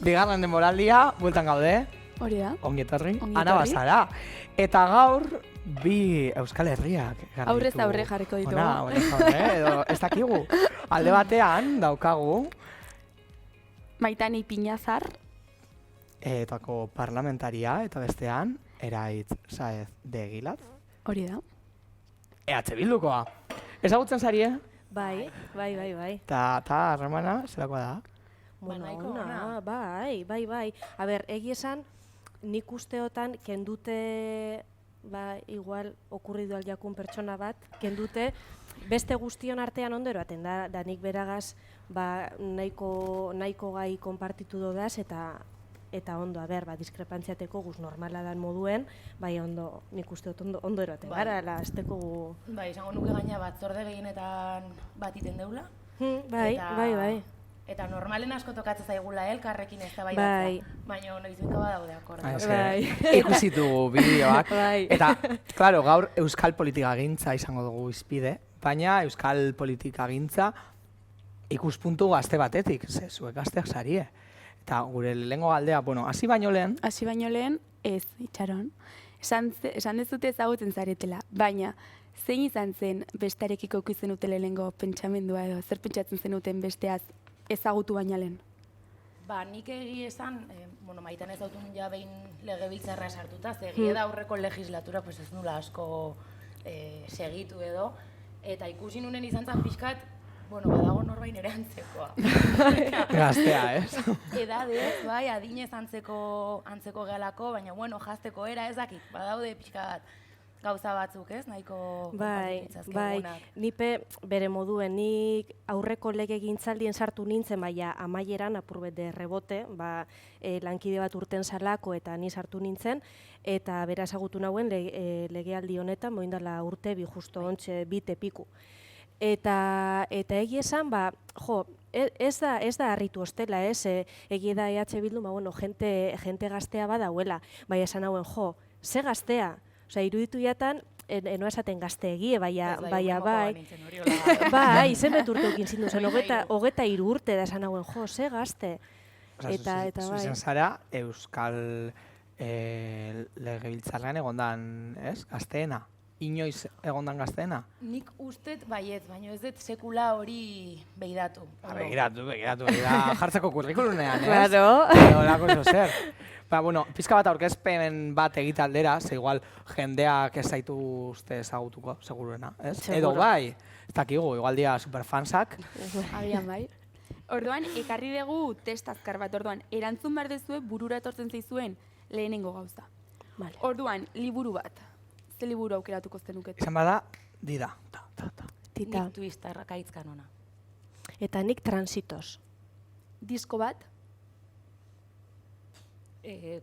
bigarren denboraldia, bueltan gaude. Hori da. Ongi etorri. Ongi Ana etorri. Bazara. Eta gaur, bi Euskal Herriak garritu. Aurrez aurre jarriko ditugu. Aurrez aurre, edo ez dakigu. Alde batean daukagu, Maitane Ipiñazar. etako parlamentaria, eta bestean, Eraitz Saez de Egilaz. Hori da. EH Bildukoa. Ezagutzen zarie? Bai. Ta harremana, zelakoa da? Bueno, nahiko ona, bai. A ber, egia esan, nik usteotan kendute, igual, okurridu aldiakun pertsona bat, kendute, beste guztion artean ondo eroaten da nik beragaz, nahiko gai konpartitu dodaz, eta ondo, a ber, diskrepantziateko guz normala dan moduen, bai ondo, nik usteot ondo eroaten gara, azteko gu... Bai, esango nuke gaina batzorde gehienetan bat iten deula. Bai. Eta normalen asko tokatzen zaigula elkarrekin ez da Bai. baina noizbinka badaude akordio. Ikusi dugu bideoak. Bai. Eta, klaro, gaur euskal politikagintza izango dugu izpide, baina euskal politikagintza ikuspuntu gazte batetik, ze zuek gazteak zarie. Eta gure lehengo galdea, hasi baino lehen, Hasi baino lehen, ez, itxaron. Esan dezute ezagutzen zaretela, baina zein izan zen bestearekiko ikusten dute lehenengo pentsamendua edo, zer pentsatzen zenuten besteaz ezagutu baina lehen? Nik egi esan, Maitan ez dautun ja behin legebiltzarra sartuta, egia da aurreko legislatura ez nula asko segitu edo, eta ikusi nunen izan zen pixkat, badago norbain ere antzekoa. gaztea, ez? Edadez, bai, adinez antzeko gehalako, baina, jazteko era ez dakit, badaude pixkat gauza batzuk, ez? Nahiko Bai. Nipe bere moduen, nik aurreko lege gintzaldien sartu nintzen, baina amaieran apurbet de rebote, lankide bat urten salako eta ni sartu nintzen, eta bera ezagutu nauen legealdi honetan, moindala urte bi justo ontxe bite piku. Eta egia esan, ez da harritu ostela, ez? Egia da EH Bildu, jente gaztea badauela, bai esan hauen, ze gaztea? Osa, iruditu jatan, enoa esaten gazte egie, baina bai. Bai, zenbet urte ukin zindu zen, 23 urte da esan hauen, ze gazte. Eta bai. Zuzen zara, euskal legebiltzarrean egondan, ez? Gazteena. Inoiz egondan gazteena? Nik ustet baiet, baina ez dut sekula hori behiratu. Begiratu, jartzeko kurrikulunean, ez? Claro. Olako zo zer. Pizka bat aurkezpen bat egitaldera, ze igual jendeak ez zaitu uste ezagutuko, seguruena, ez? Edo bai, ez dakigu, igual dia superfansak. Agian bai. Orduan, ekarri dugu test azkar bat, orduan, erantzun behar dezue burura etortzen zaizuen lehenengo gauza. Orduan, liburu bat. Ze liburu aukeratuko zenukete? Izan bada, dira. Nik twistarra kaitzkan ona. Eta nik transitos. Disko bat?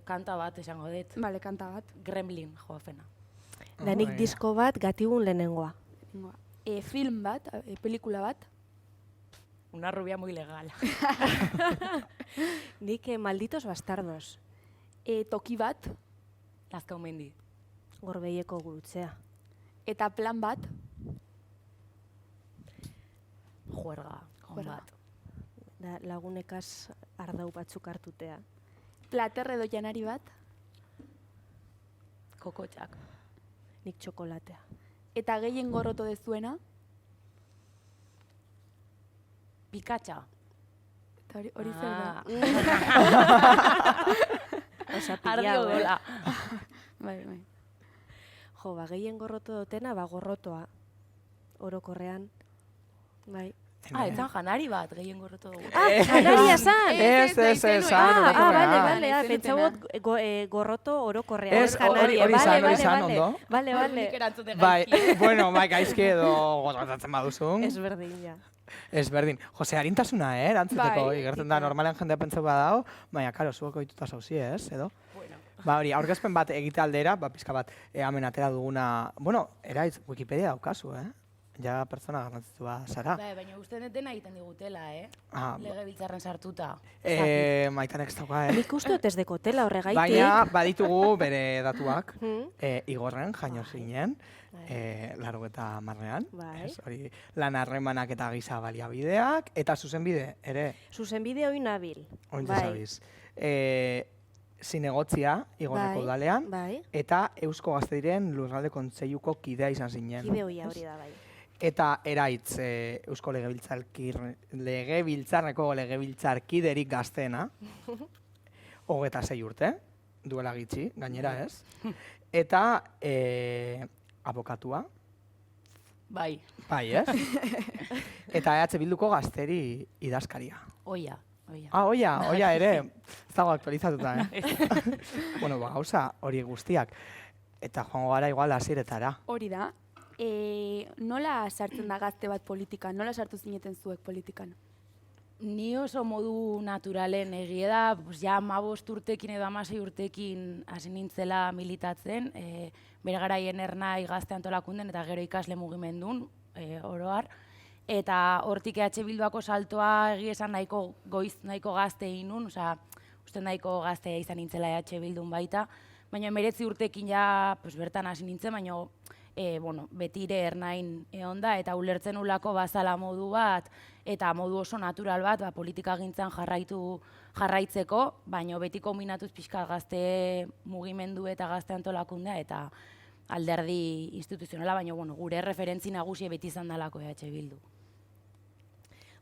Kanta bat esango dut. Bale, kanta bat. Gremlin joafena. Da nik disko bat gatigun lehenengoa. Film bat, pelikula bat? Una rubia muy legal. Nik malditos bastardos. Toki bat? Lazkau mendi. Gorbeieko gurutzea. Eta plan bat? Juerga. Bat. Da lagunekaz ardau batzuk hartutea. Plater edo janari bat? Kokotxak. Nik txokolatea. Eta gehien gorroto dezuena? Pikatxa. Eta hori zer da? Osa Ardio dola. Bai. Gehien gorroto dutena, gorrotoa. Orokorrean. Bai. Etzan janari bat, gehien gorroto dugu. Janaria zan! Ez, Bale, pentsabot gorroto orokorrean. Ez, hori izan, ondo? Bale. Nik erantzute Bai, gaizki. gaizki edo gozatzen baduzun. Ez berdin, ja. Ez berdin. Jose, harintasuna, erantzuteko. Bai, Gertzen da, normalean jendea pentsau badao, baina, karo, zueko dituta zauzi, ez, edo? Hori, aurkezpen bat egite aldera, pizka bat hemen atera duguna, Eraitz, Wikipedia daukazu, ja pertsona garrantzitsua zara. Bai, baina uste dut dena egiten digutela, Ah, Legebiltzarren sartuta. Maitanek ez dauka, Nik uste dut ez dekotela horregaitik. Baina baditugu bere datuak, Hmm. igorren jaino zinen, 80ean, Bai. hori lan harremanak eta giza baliabideak, eta zuzenbide ere, Zuzenbide hori nabil. oin Bai. zabiz. Zinegotzia, igorreko Bai, udalean, Bai. eta Eusko Gaztediren Lurralde Kontseiluko kidea izan zinen. Kide hoia hori da, bai. Eta eraitz Eusko Legebiltzarreko legebiltzarkiderik gazteena, 26 urte, duela gitxi, gainera ez. Eta abokatua, Bai, bai ez? Eta EH Bilduko gazteri idazkaria. oia. Oia ere, ez dago aktualizatuta, Bueno, gauza hori guztiak. Eta joango gara igual hasieretara. Hori da. Nola sartzen da gazte bat politikan? Nola sartu zineten zuek politikan? Ni oso modu naturalen egie da, pues, ja 15 urtekin edo 16 urtekin hasi nintzela militatzen, bere garaien ernai gazte antolakunden eta gero ikasle mugimendun, oroar. Eta hortik EH Bilduako saltoa egia esan nahiko goiz, nahiko gazte inun, osea, uste nahiko gaztea izan nintzela EH Bildun baita, baina 19 urtekin ja pues, bertan hasi nintzen, baina betire ernain egon da, eta ulertzen ulako bazala modu bat, eta modu oso natural bat, politika gintzan jarraitzeko, baina beti kombinatuz pixka gazte mugimendu eta gazte antolakundea, eta alderdi instituzionala, baina gure referentzi nagusi beti izan dalako EH Bildu.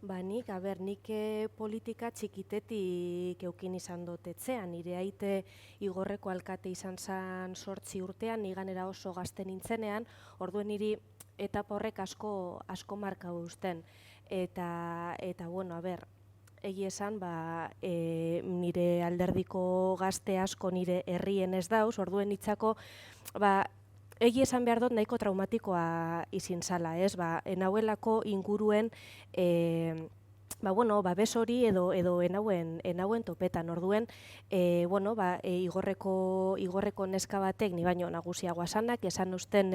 Nik politika txikitetik eukin izan dut etxean. Nire aite igorreko alkate izan zan 8 urtean, niganera oso gazte nintzenean, orduen niri etapa horrek asko marka usten. Eta egi esan, nire alderdiko gazte asko nire herrien ez dauz, orduen nitzako, egi esan behar dut nahiko traumatikoa izin zala, ez? Enauelako inguruen babes hori edo enauen topetan. Orduen, igorreko neska batek, ni baino nagusiagoa sanak, esan usten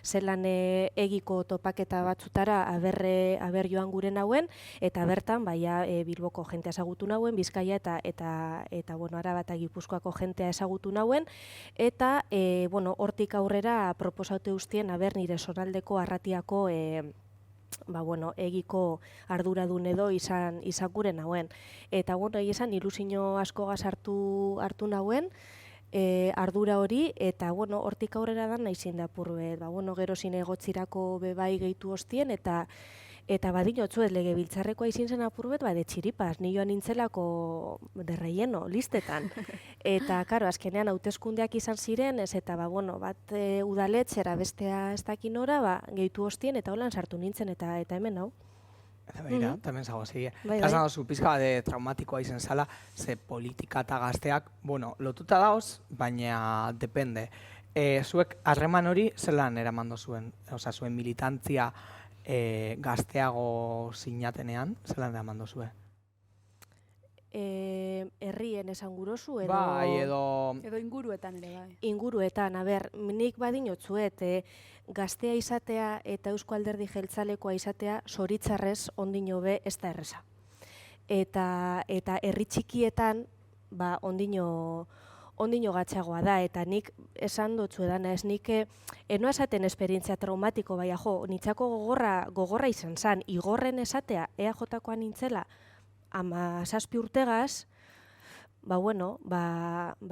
zelan egiko topaketa batzutara aber joan gure nauen, eta bertan, Bilboko jentea ezagutu nauen, Bizkaia eta Araba eta Gipuzkoako jentea ezagutu nauen, eta hortik aurrera proposatu ustien aber nire zonaldeko arratiako egiko arduradun edo izan gure nauen. Eta izan ilusio askogaz hartu nauen, ardura hori, eta hortik aurrera da naizin da purbet. Gero zinegotzirako bebai gehitu ostien, eta badinotzuet legebiltzarrekoa izin zen apurbet, de txiripaz, ni joan nintzelako de relleno, listetan. Eta, karo, azkenean hauteskundeak izan ziren, ez eta, bat udaletxera bestea ez dakin ora, gehitu ostien, eta holan sartu nintzen, eta hemen hau. Eta begira, tamen zago, zigi. Bai. Eta zan zu pizka de traumatikoa izen zala, ze politika eta gazteak, lotuta daoz, baina depende. Zuek harreman hori zelan eraman zuen, zuen militantzia gazteago sinatenean, zelan eraman dozue? Herrien esan gurozu, edo... Bai, edo inguruetan ere, bai. Inguruetan, nik badinotzuet, gaztea izatea eta Eusko Alderdi Jeltzalekoa izatea zoritzarrez ondino be ez da erreza. Eta herri txikietan, ondino gatzagoa da, eta nik esan dutzu edana, ez nik eno esaten esperientzia traumatiko, nitzako gogorra izan zan, igorren esatea, EAJ-koan nintzela, 17 urtegaz,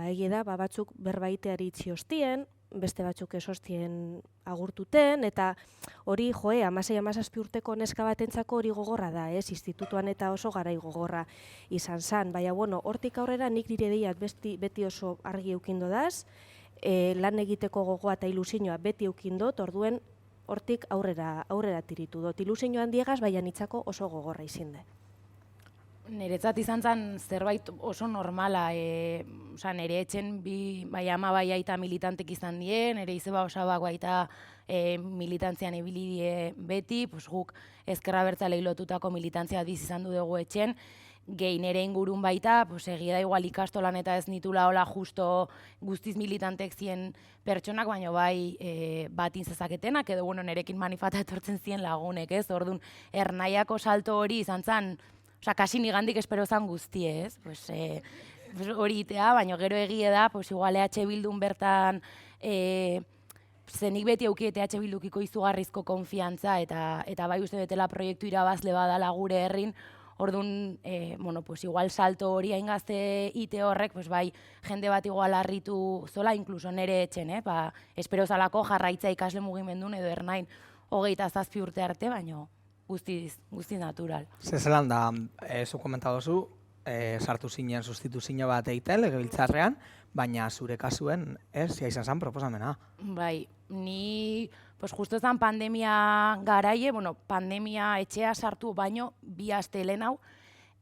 egie da, batzuk berbaiteari itzi hostien, beste batzuk ez hostien agurtuten, eta hori, 16-17 urteko neska batentzako hori gogorra da, institutuan eta oso garai gogorra izan zan. Hortik aurrera nik nire deiat beti oso argi eukindo daz, lan egiteko gogoa eta ilusioa beti eukindot, orduen hortik aurrera tiritu dut. Ilusioa handiegaz, baina nitzako oso gogorra izinde. Niretzat izan zen zerbait oso normala, nire etxen bai ama bai aita militantek izan die, nire izeba osabak baita militantzian ibili die beti, guk ezkerra bertzalei lotutako militantzia biz izan du dugu etxen, gehi nere ingurun baita, pues egia da igual ikastolan eta ez nitula hola justo guztiz militantek zien pertsonak, baina bai batin zezaketenak, edo bueno, nerekin manifata etortzen zien lagunek, ez? Orduan, ernaiako salto hori izan zen, osea, kasi nigandik espero zan guztie, ez? Pues hori itea, baina gero egie da, pues igual EH Bildun bertan, zenik beti auki EH Bildukiko izugarrizko konfiantza, eta bai uste betela proiektu irabazle badala gure herrin. Orduan, bueno, pues igual salto hori hain gazte ite horrek, pues bai, jende bat igual harritu zola, inkluso nere etxen, ba, espero zalako jarraitza ikasle mugimendun edo ernain 27 urte arte, baina guztiz natural. Zelan da, zu komentatu zu, sartu zinen sustituzio bat egiten legebiltzarrean, baina zure kasuen zia izan zen proposamena. Bai, ni pues justo zan pandemia garaie, bueno, pandemia etxea sartu baino 2 aste lehen hau,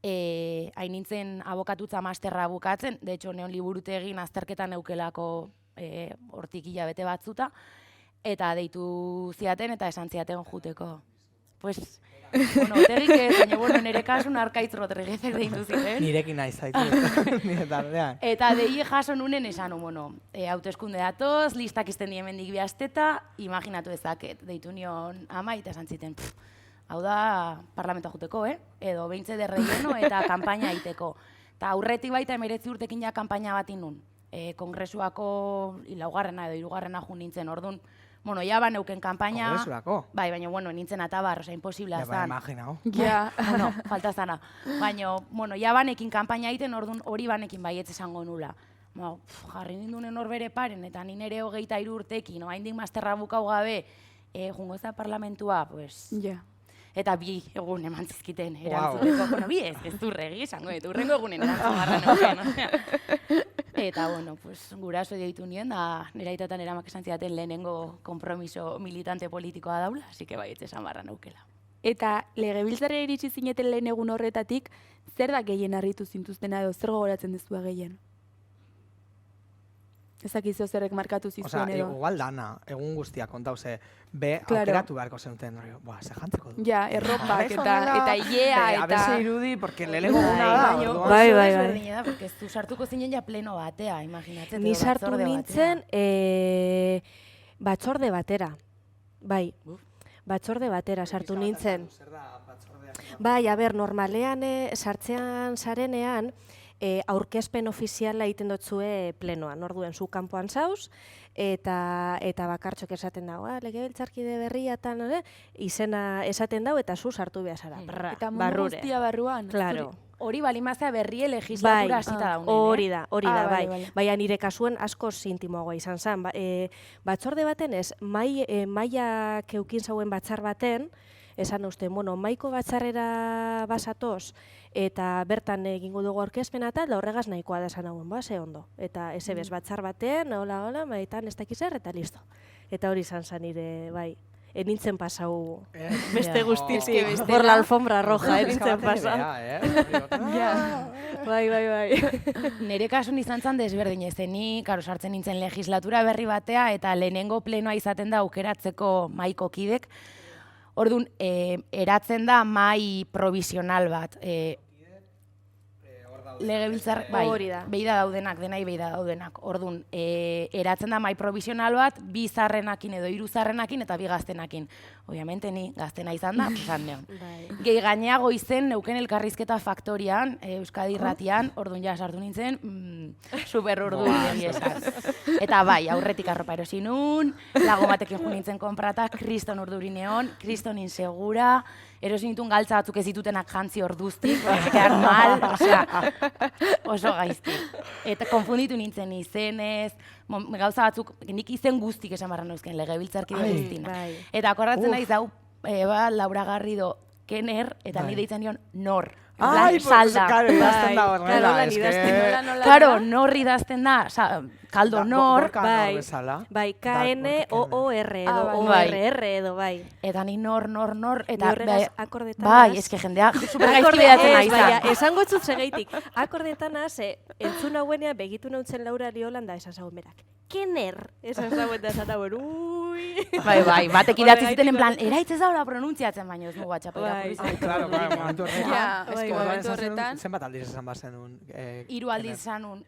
hain nintzen abokatutza masterra bukatzen, de hecho neon liburutegin azterketan eukelako hortik hilabete batzuta, eta deitu ziaten eta esan ziaten juteko. Pues, bueno, otegik ez, baina, bueno, nire kasun Arkaitz Rodriguezek deitu ziren. Nirekin nahi zaitu, nire tardean. Eta deie jaso nunen esan, bueno, hauteskunde datoz, listak izten dien mendik 2 asteta, imaginatu ezaket, deitu nion ama, eta esan ziten, hau da parlamentoa juteko, edo beintze de relleno eta kanpaina aiteko. Eta aurretik baita 19 urtekin ja kanpaina bat inun. Kongresuako laugarrena edo 3. jun nintzen, orduan, bueno, ya ban euken kanpaina... Kongresurako? Bai, baina, bueno, nintzen atabar, oza, imposiblea zan. Ja, imaginau. Ja, bueno, falta zana. Baina, bueno, ya banekin kanpaina egiten, orduan hori banekin baietz esango nula. Jarri nindunen hor bere paren, eta ni nere 23 urtekin, haindik masterra bukau gabe, jungo ez da parlamentua, pues... Ja. Eta 2 egun eman zizkiten erantzuteko. Bueno, 2 ez durregi, esango dut, urrengo egunen erantzun nuken. Eta, bueno, pues, guraso deitu nien, da nera aitatan eramak esan zidaten lehenengo konpromiso militante politikoa daula, así que bai, esan barra naukela. Eta legebiltzarrera iritsi zineten lehen egun horretatik, zer da gehien harritu zintuztena edo zer gogoratzen dezua gehien? Ezakizu zerrek markatu zizuen edo. Igual dana, egun guztia kontau ze, aukeratu beharko zenuten, ze jantzeko du. Ja, erropak eta ilea eta... Abese irudi, porque lehenengo guna da. Bai. Porque ez du sartuko zinen ja pleno batea, imaginatzen. Ni sartu nintzen batzorde batera. Bai, batzorde batera sartu nintzen. Bai, normalean sartzean zarenean, aurkezpen ofiziala egiten dotzue plenoan, orduen zu kanpoan zauz, eta bakartxok esaten dago, legebiltzarkide berriatan, izena esaten dago, eta zu sartu behar zara. Eta mundu guztia barruan. Claro. Hori balimazea berrie legislatura hasita daunen. Hori da, bai. Baina nire kasuen asko intimoagoa izan zen. Batzorde baten ez, maia keukin zauen batzar baten, esan uste, bueno, maiko batzarrera basatoz, eta bertan egingo dugu aurkezpena eta horregaz nahikoa da esan hauen, ze ondo. Eta ez batzar baten, hola, maitan ez dakizer, eta listo. Eta hori izan zen nire, bai. Nintzen pasau beste guztitik, por la alfombra roja, nintzen pasau. Bai. Nere kasun izan zen desberdin ez, ni, karo, sartzen nintzen legislatura berri batea, eta lehenengo plenoa izaten da aukeratzeko maiko kidek. Orduan, eratzen da mai provisional bat. Legebiltzar, bai, beida daudenak, denai beida daudenak. Orduan, eratzen da mai provisional bat, 2 zarrenakin edo 3 zarrenakin eta 2 gaztenakin. Obviamente, ni gaztena izan da, esan neon. Gehi gaineago izen neuken elkarrizketa faktorian, Euskadi Irratian, orduan ja sartu nintzen, super orduan esan. Eta bai, aurretik arropa erosi nun, lago batekin jo nintzen konprata, kriston urdurineon, kriston insegura, erosi nintuen galtza batzuk ez ditutenak jantzi orduztik, ekean mal, oso gaizti. Eta konfunditu nintzen izenez, gauza batzuk, nik izen guztik esan barra neuzken, legebiltzarkide guztina. Eta akordatzen naiz hau, Laura Garrido Kenner, eta ni deitzen nion Nor. Salda. Karo, idazten da horrela. Karo, Nor idazten da, kaldo Nor. Bai, K-N-O-O-R edo O-R-R edo, bai. Eta ni Nor, eta... Horregaz akordetanaz. Bai, eske jendea supergaizki bedatzen nahi zan. Esango etzut segeitik. Akordetanaz, entzun hauenean begitu nautzen Laura Liolanda esan zauen berak. Kenner, esan zauen da zara, ui. Bai, batek idatzi zuten en plan, eraitz ez daula pronuntziatzen, baina ez nugu atxapa Bai. irakurri Claro, momentu horretan. Ja, Orduan momentu esan zenuen, horretan. Zenbat aldiz esan bazenun? 3 aldiz zanun,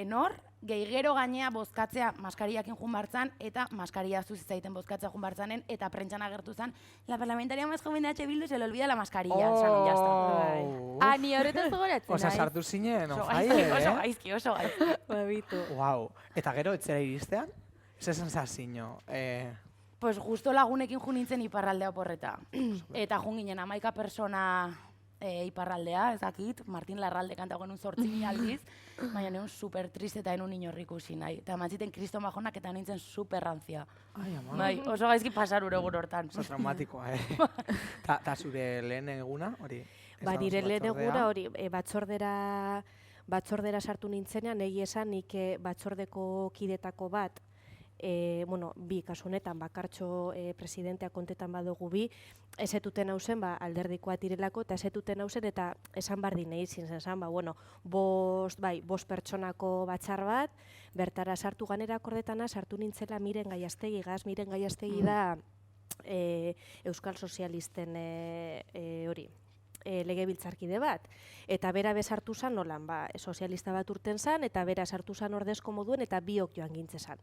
nor, gehigero gainea bozkatzea maskariakin jun bartzan, eta maskaria zuzitzaiten bozkatzea jun bartzanen, eta prentxan agertu zan, la parlamentaria más joven de H. Bildu se le olvida la mascarilla. Zanun, jazta. Ni horretaz gogoratzen Osa, naiz. sartu zinen, Oso on gaizki, fire, oso gaizki, oso gaizki. Babitu. Wow. Eta gero, etzera iristean? Ze sensazio? Pues justo lagunekin jun nintzen iparraldea oporreta. Eta jun ginen 11 persona iparraldea, ez dakit, Martin Larralde kanta genuen 8.000 aldiz, baina neun super triste eta enun inorrik ikusi nahi. Eta mantziten Kristo Majonak eta nintzen super rantzia. Ai, ama. Bai, oso gaizki pasar uregur hortan. Oso traumatikoa, Ta zure lehen eguna, hori? Ba, esan nire duzu lehen batzordea. eguna hori batzordera sartu nintzenean, egia esan nik batzordeko kidetako bat, bi kasu honetan bakartxo presidentea kontetan badugu bi, ezetuten hausen alderdikoa direlako eta ezetuten hausen eta esan bardin egin zen, bost pertsonako batzar bat, bertara sartu ganera akordetana, sartu nintzela Miren Gaiastegi, Miren Gaiastegi da Euskal Sozialisten hori. Legebiltzarkide bat. Eta bera bezartu zan nolan, sozialista bat urten zan, eta bera sartu zan ordezko moduen, eta biok joan gintze zan.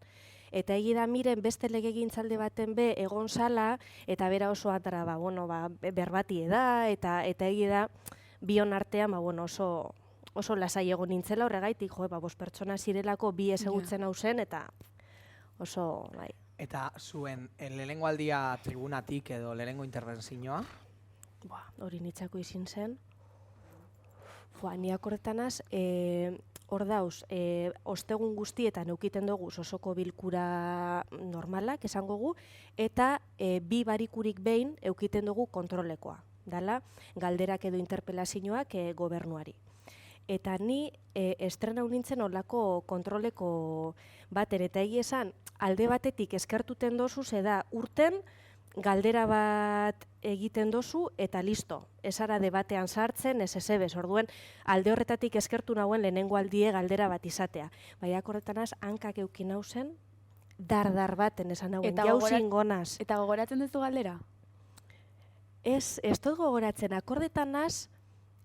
Eta egi da Miren beste legegintzalde baten be egon zala, eta bera oso atara, berbatie da, eta egi da bion artean, oso lasai egon nintzela horregaitik, bost pertsona zirelako bi ezagutzen hausen, eta oso, bai. Eta zuen lehenengo aldia tribunatik edo lehenengo intervenzioa? Hori nitzako izin zen. Ni akorretanaz, hor dauz, ostegun guztietan eukiten dugu osoko bilkura normalak, esango gu, eta bi barikurik behin eukiten dugu kontrolekoa. Dala, galderak edo interpelazioak gobernuari. Eta ni estrenau nintzen olako kontroleko bater, eta egia esan, alde batetik eskertuten dozu, da urten, galdera bat egiten dozu eta listo. Esara debatean sartzen, ez ezebez, orduen alde horretatik eskertu nauen lehenengo aldie galdera bat izatea. Baina horretanaz, hankak eukin hausen, dardar baten esan hauen, jauzin gonaz. Eta gogoratzen duzu galdera? Ez dut gogoratzen, akordetanaz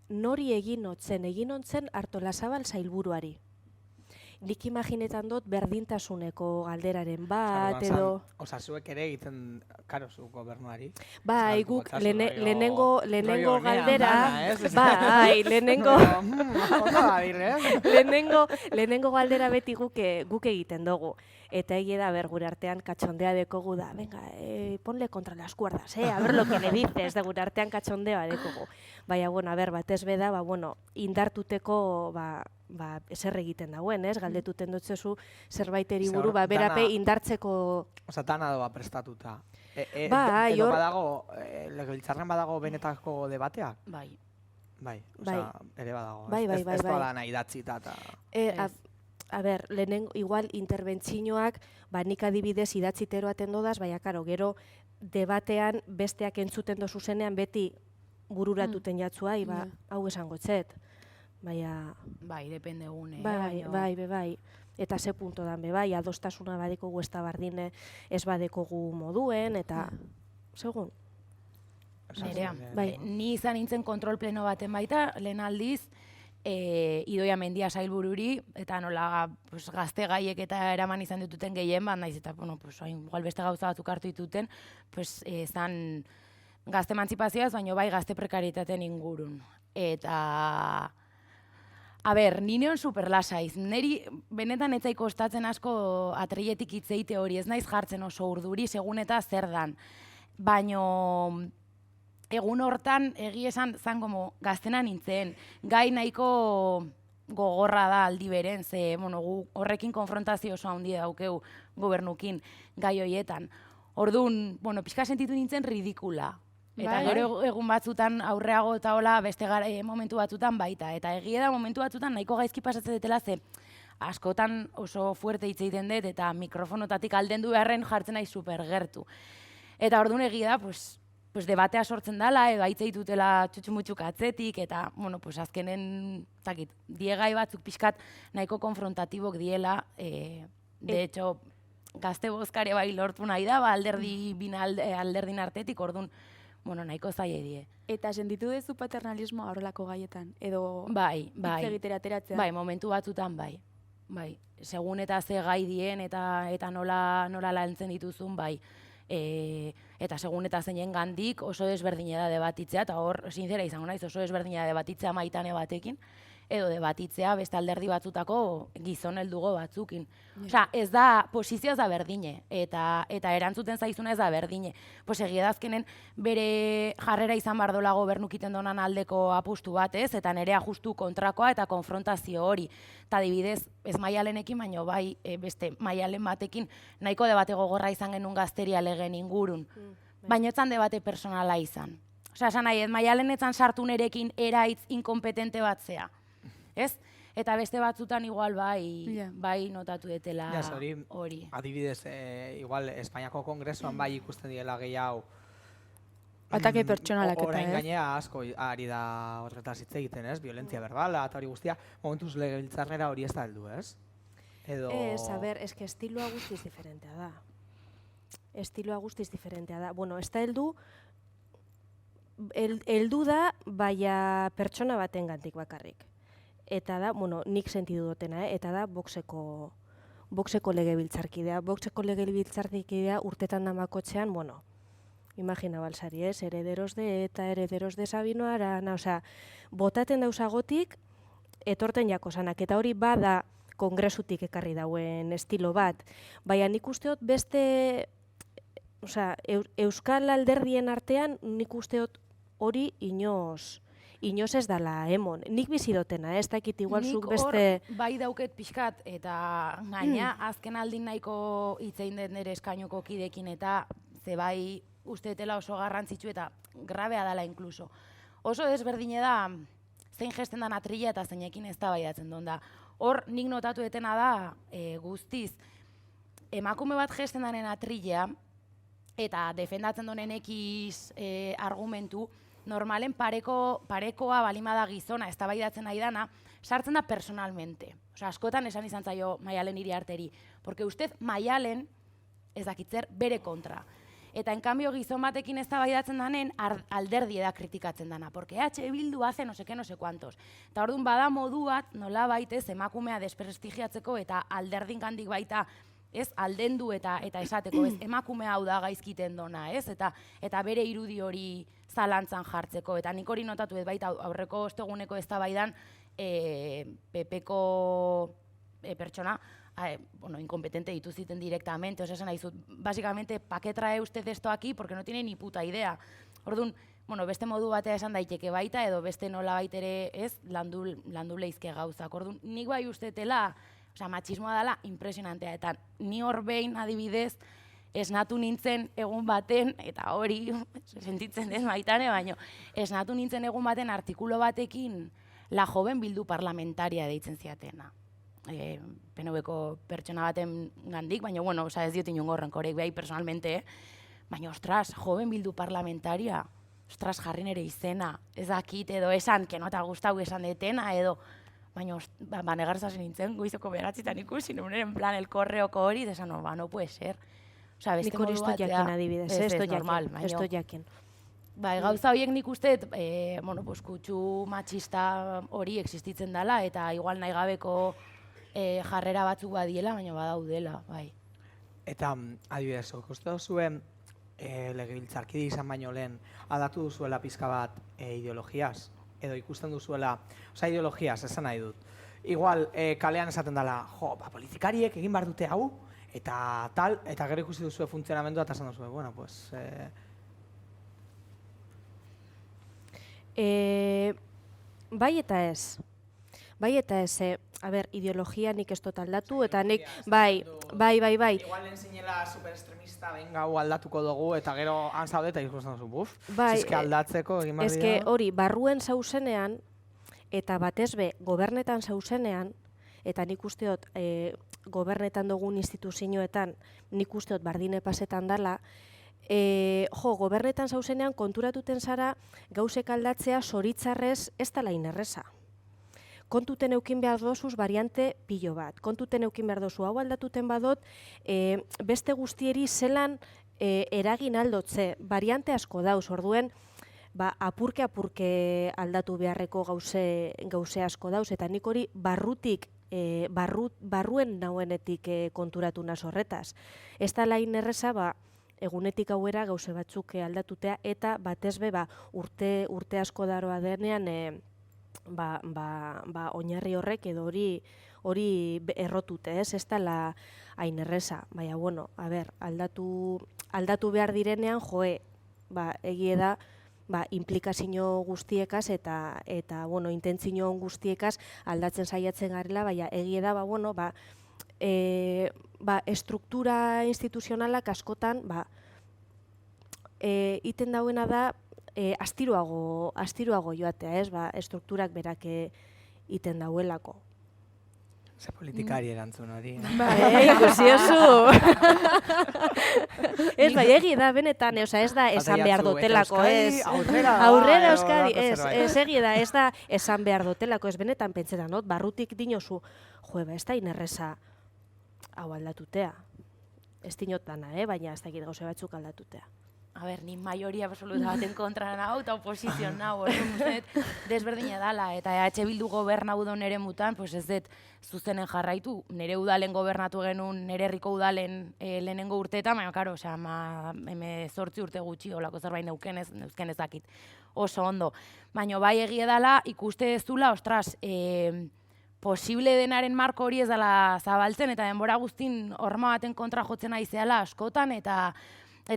nori egin ontzen Artolazabal sailburuari. Nik imaginetan dut berdintasuneko galderaren bat, edo... Osa, zuek ere egiten, karo, zu gobernuari. Bai, guk lehenengo galdera... Bai, lehenengo galdera beti guk egiten dugu. Eta egia da, gure artean katxondea dekogu da, venga, ponle kontra las cuerdas, a ver lo que le dices, da gure artean katxondea dekogu. Baina, batez beda, indartuteko, eser egiten dauen, galdetuten dutzezu zerbaiteri buru, berape indartzeko... Osa, dana doa prestatuta. Bai, edo badago, legebiltzarren badago benetako debateak? Bai. Bai, osa, ere badago. Bai. Ez doa nahi idatzita eta... lehenengo, igual, interbentzioak, nik adibidez idatziteroaten dodaz, baina, karo, gero debatean besteak entzuten dozu zenean beti bururatuten jatzua, hau esango txet. Bai, depende gune. Bai. Eta ze punto dan, bai, adostasuna badekogu ez da bardine, ez badekogu moduen, eta segun. Nerea, ni izan nintzen kontrol pleno baten baita, lehen aldiz, Idoia Mendia sailbururi, eta nola gazte gaiek eta eraman izan dituten gehien bat, naiz eta, igual beste gauza batzuk hartu dituten, zan gazte emantzipazioaz, baina bai gazte prekarietaten ingurun. Eta... ni neon superlasaiz. Neri benetan etzai kostatzen asko atreietik hitzeite hori, ez naiz jartzen oso urduri, segun eta zer dan. Baina egun hortan egi esan zan gaztena nintzen. Gai nahiko gogorra da aldi beren, ze horrekin konfrontazio oso handia daukeu gobernukin gai hoietan. Orduan, pixka sentitu nintzen ridikula. Eta gero egun batzutan aurreago eta hola beste momentu batzutan baita. Eta egia da momentu batzutan nahiko gaizki pasatzen dutela ze askotan oso fuerte hitz egiten dut eta mikrofonotatik aldendu beharren jartzen nahi super gertu. Eta orduan egia da, debatea sortzen dela, edo hitz egitutela txutxumutxuk atzetik, eta, azkenen, diegai batzuk pixkat nahiko konfrontatibok diela, De hecho, gazte bozkare bai lortu nahi da, alderdin artetik, orduan, nahiko zaila die. Eta sentitu duzu paternalismoa horrelako gaietan? Edo Bai. hitz egitera ateratzea? Bai, momentu batzutan bai. Bai, segun eta ze gai dien eta nola lantzen dituzun, bai. Eta segun eta zeinen gandik oso desberdina da debatitzea, eta hor, sinzera izango naiz, oso desberdina da debatitzea Maitane batekin, edo debatitzea beste alderdi batzutako gizon heldugo batzukin. Osea, ez da, posizioa ez da berdine, eta erantzuten zaizuna ez da berdine. Pues egia da azkenen bere jarrera izan bardola gobernukiten donan aldeko apustu bat, ez? Eta nerea justu kontrakoa eta konfrontazio hori. Eta adibidez, ez Maialenekin, baino bai beste Maialen batekin nahiko debate gogorra izan genuen Gazteria legen ingurun. Baina etzan debate personala izan. Osea, esan nahi, Maialen etzan sartu nerekin eraitz inkompetente bat zea. Ez? Eta beste batzutan igual bai notatu detela hori. Adibidez, igual Espainiako Kongresuan bai ikusten diela gehiago. Atake pertsonalak eta, Orain gainea asko ari da horretaz hitz egiten, ez? Violentzia verbala eta hori guztia. Momentuz legebiltzarrera hori ez da heldu, ez? Edo... eske estiloa guztiz diferentea da. Estiloa guztiz diferentea da. Bueno, ez da heldu da, baina pertsona baten gandik bakarrik. Eta da, nik sentidu dutena, eta da boxeko legebiltzarkidea. Boxeko legebiltzarkidea urtetan damakotxean, imagina balsari, ez? Herederos de ETA, herederos de Sabino Arana, osea, botaten dauzagotik, etorten jako sanak, eta hori bada kongresutik ekarri dauen estilo bat. Baina nik usteot beste, euskal alderdien artean, nik usteot hori inoz ez dala emon. Nik bizi dotena, ez dakit igual zuk beste... Nik hor bai dauket pixkat, eta gaina azken aldin nahiko hitzein den nire eskainuko kidekin, eta ze bai usteetela oso garrantzitsu eta grabea dela inkluso. Oso desberdine da, zein gesten da atrila eta zeinekin ez da baidatzen duen da. Hor nik notatu etena da guztiz, emakume bat gesten daren atrila, eta defendatzen donen ekiz argumentu, normalen parekoa balimada gizona, ez da baidatzen nahi dana, sartzen da personalmente. Osa, askotan esan izan zaio Maialen Iriarteri, porque usted Maialen ez dakitzer bere kontra. Eta en cambio gizon batekin ez da baidatzen danen alderdi da kritikatzen dana, porque Bildu hace no sé qué, no sé cuantos. Eta orduan bada modu bat nola baitez emakumea desprestigiatzeko eta alderdin gandik baita ez aldendu eta esateko, ez emakume hau da gaizkiten dona, ez? Eta bere irudi hori zalantzan jartzeko. Eta nik hori notatu ez baita aurreko osteguneko eztabaidan PPko pertsona, incompetente dituziten directamente, o sea, esan nahi zut, básicamente, ¿pa qué trae usted esto aquí? Porque no tiene ni puta idea. Orduan, beste modu batea esan daiteke baita, edo beste nola baitere ez, landu leizke gauzak. Orduan, nik bai ustetela, osea, matxismoa dela impresionantea, eta ni hor behin adibidez, esnatu nintzen egun baten, eta hori sentitzen ez Maitane, baino, esnatu nintzen egun baten artikulo batekin la joven Bildu parlamentaria deitzen ziatena. PNVko pertsona baten gandik, baina, ez diot inongo renkorek behai personalmente, baina, ostras, joven Bildu parlamentaria, ostras, jarri nere izena, ez dakit edo esan, que nota gustau esan detena, edo, baina, negarzasen nintzen, goizoko beratzitan ikusi, nuen plan el korreoko hori, desan, no puede ser. Osa, beste modu bat, jakin adibidez, ez normal, esto jakin. Bai, gauza horiek nik usteet, kutsu matxista hori existitzen dela, eta igual nahi gabeko jarrera batzuk badiela, baina badaudela, bai. Eta, adibidez, uste duzuen legebiltzarkide izan baino lehen aldatu duzuela pizka bat ideologiaz, edo ikusten duzuela, ideologiaz, esan nahi dut. Igual, kalean esaten dela, politikariek egin behar dute hau, eta tal, eta gero ikusi duzue funtzionamendua, eta esan duzue, bueno, pues... Bai eta ez. Bai eta ez, ideologia nik ez dut aldatu, eta nik, bai. Igual lehen zinela superestremista, benga, hau aldatuko dugu, eta gero han zaude, eta ikusten duzu, buf, zizke aldatzeko, egin behar dira. Ezke hori, barruen zauzenean, eta batez be, gobernetan zauzenean, eta nik usteot, gobernetan dugun instituzioetan, nik usteot bardine pasetan dala, gobernetan zauzenean konturatuten zara gauzek aldatzea zoritzarrez ez dela inerreza. kontuten eukin behar dozuz variante pilo bat. Kontuten eukin behar dozu hau aldatuten badot, beste guztieri zelan eragin aldotze, variante asko dauz, orduen, apurke aldatu beharreko gauze asko dauz, eta nik hori barrutik, barruen nauenetik konturatu naz horretaz. Ez da lain erreza, egunetik hauera gauze batzuk aldatutea, eta batez be, urte asko daroa denean, oinarri horrek edo hori errotute, ez da hain erreza. Baina, bueno, aldatu behar direnean, egie da, implikazio guztiekaz eta intentzio guztiekaz aldatzen saiatzen garela, baina egie da, estruktura instituzionalak askotan, iten dauena da, astiruago joatea, ez, estrukturak berak iten dauelako. Ze politikari erantzun hori. Ikusiozu! Ez, egi da, benetan, ez da esan behar dotelako, ez. Aurrera Euskadi, ez egi da, ez da esan behar dotelako, ez benetan pentsetan, barrutik dinozu, ez da inerreza hau aldatutea. Ez dinotana, baina ez da gauze batzuk aldatutea. A ber, ni maioria absoluta baten kontra nau eta oposizion nau, desberdina dala, eta EH Bildu gobernau do nere mutan, pues ez dut zuzenen jarraitu, nere udalen gobernatu genuen, nere herriko udalen lehenengo urteetan, baina, karo, heme 8 urte gutxi, olako zerbait neuzken ezakit, oso ondo. Baina bai egie dala, ikuste ez dula, ostras, posible denaren marko hori ez dela zabaltzen, eta denbora guztin horma baten kontra jotzen aizeala askotan, eta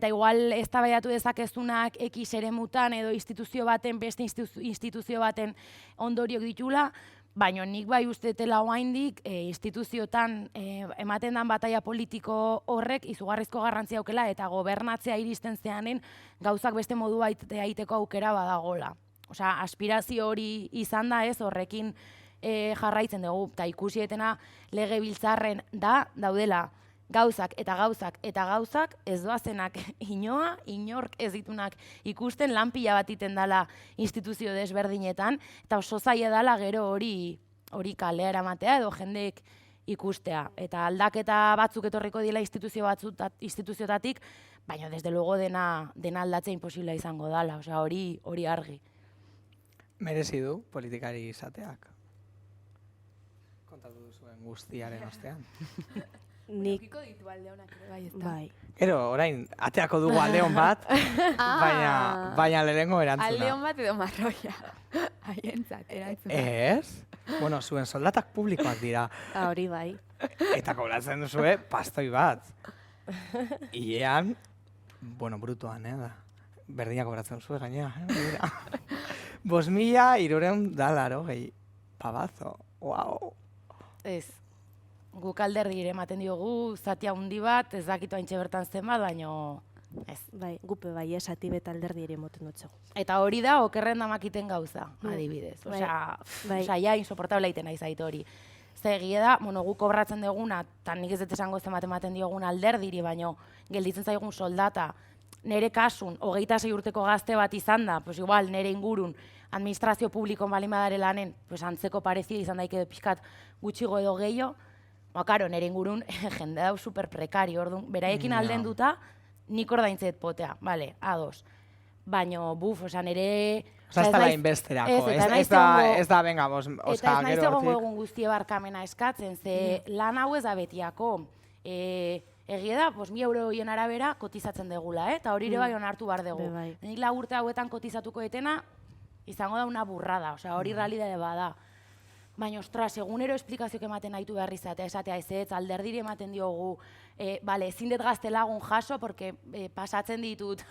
igual eztabaidatu dezakezunak X eremutan edo instituzio baten, beste instituzio baten ondoriok ditula, baina nik bai ustetela oaindik instituziotan ematen dan bataia politiko horrek izugarrizko garrantzia aukela eta gobernatzea iristen zeanen gauzak beste modu baiteko aukera badagola. Osea, aspirazio hori izan da ez horrekin jarraitzen dugu, eta ikusietena legebiltzarren daudela gauzak ez doazenak inork ez ditunak ikusten lan pila bat iten dela instituzio desberdinetan, eta oso zaila dela gero hori kalea eramatea edo jendeek ikustea. Eta aldaketa batzuk etorriko dira instituziotatik, baina desde luego dena aldatzea imposiblea izango dela, osea hori argi. Merezi du politikari izateak. Kontatu duzuen guztiaren ostean. Ukiko ditu alde honak ere bai, ez da? Bai. Gero, orain, ateako dugu aldeon bat, baina lehenengo erantzuna. Aldeon bat edo marroia. Haientzat, erantzuna. Ez? Bueno, zuen soldatak publikoak dira. Hori bai. Eta kobratzen duzue pastoi bat. Iean, brutoan, da. Berdina kobratzen duzue gainera. 5.380 pavazo. Wow. Ez. Guk alderdi ere ematen diogu, zati handi bat, ez dakitu haintxe bertan zenbat, baino ez. Bai, gupe bai, zati bet alderdi ere emoten dutxegu. Eta hori da, okerren damakiten gauza, adibidez. Osea, ja, insoportable egiten nahi zait hori. Egie da, guk kobratzen duguna, eta nik ez dut esango zenbat ematen diogun alderdiri, baino gelditzen zaigun soldata, nere kasun, 26 urteko gazte bat izan da, pues igual, nere ingurun, administrazio publikon balin badare lanen, pues antzeko parezia izan daik edo pixkat gutxigo edo gehiago, karo, nire ingurun jende dau super prekari, orduan, beraiekin alden duta, nik ordaintzet potea, bale, ados. Baina, oza, nire... Oza, ez da la inbesterako, ez da, venga, oza, gero hortik. Eta ez naiz egongo egun guztie barkamena eskatzen, ze lan hau ez da betiako. Egie da, 1.000 euro hien arabera kotizatzen degula, eta hori ere bai onartu bar dugu. Nik urte hauetan kotizatuko etena, izango da una burrada, oza, hori realidade bada. Baina, ostras, egunero esplikazioak ematen nahitu behar esatea ez, alderdiri ematen diogu, ezin dut gazte lagun jaso, porque pasatzen ditut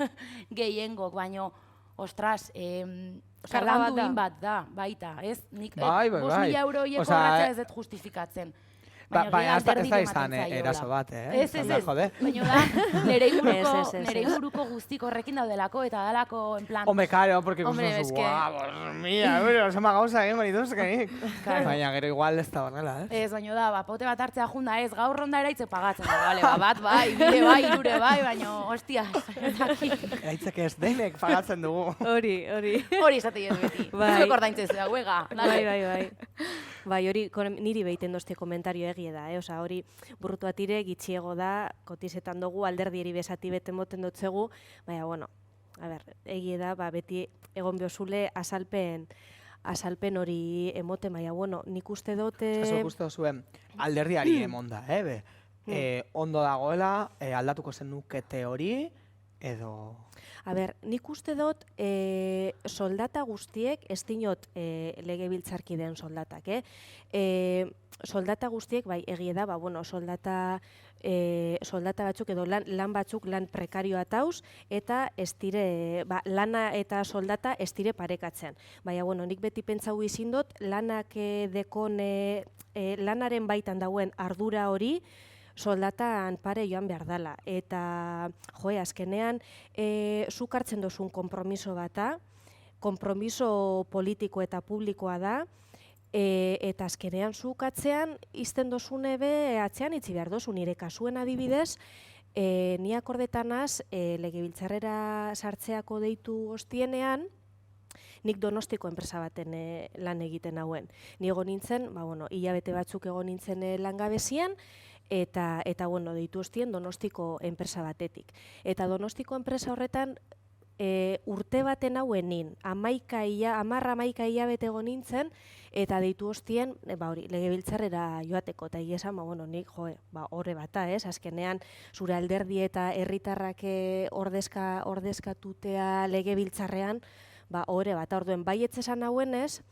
gehiengok, baina, ostras, landu bat da, baita, ez? Nik 5.000 euro hieko gratzea ez dut justifikatzen. Baina ez da izan eraso bat, Ez. Baina da, nire inguruko guztik horrekin daudelako, eta dalako, en plan... Home, karo, porque ikusten zu, mira, zema gauza egin bonituzkenik. Baina gero igual ez da horrela, ez? Ez, baina da, pote bat hartzea junda, ez, gaur ronda eraitze pagatzen, bat bai, bide bai, irure bai, baina, hostia, eraitzek ez denek pagatzen dugu. Hori. Hori esate ez beti. Zuek ordaintzen zea, huega. Bai. Bai, hori niri behiten dozte komentario egie da, Osa, hori burrutu atire gitxiego da, kotizetan dugu, alderdieri besati beten moten dotzegu, baina, bueno, a ber, egie da, beti egon behozule azalpen hori emoten, baina, bueno, nik uste dute... Zuk uste zuen alderdiari emonda, be? Ondo dagoela, aldatuko zenukete hori, edo... A ber, nik uste dut soldata guztiek, ez dinot legebiltzarkideen soldatak, soldata guztiek, bai, egie da, bueno, soldata batzuk edo lan batzuk lan prekarioa tauz, eta ez dire, lana eta soldata ez dire parekatzen. Baina, bueno, nik beti pentsau izin dut, lanak dekon, lanaren baitan dauen ardura hori, soldatan pare joan behar dela. Eta, azkenean, zuk hartzen dozun konpromiso bata, konpromiso politiko eta publikoa da, eta azkenean zuk atzean, izten dozune be, atzean itzi behar dozu, nire kasuen adibidez, ni akordetanaz, legebiltzarrera sartzeako deitu ostienean, nik Donostiko enpresa baten lan egiten hauen. Ni egon nintzen, hilabete batzuk egon nintzen langabezian, eta bueno, deitu ostien Donostiko enpresa batetik. Eta Donostiko enpresa horretan urte baten hauen nin, 11 hilabete egon nintzen, eta deitu ostien, legebiltzarrera joateko, eta egia esan, nik, horre bata, azkenean, zure alderdi eta herritarrak ordezkatutea legebiltzarrean, horre bata, orduen, baietz esan hauenez,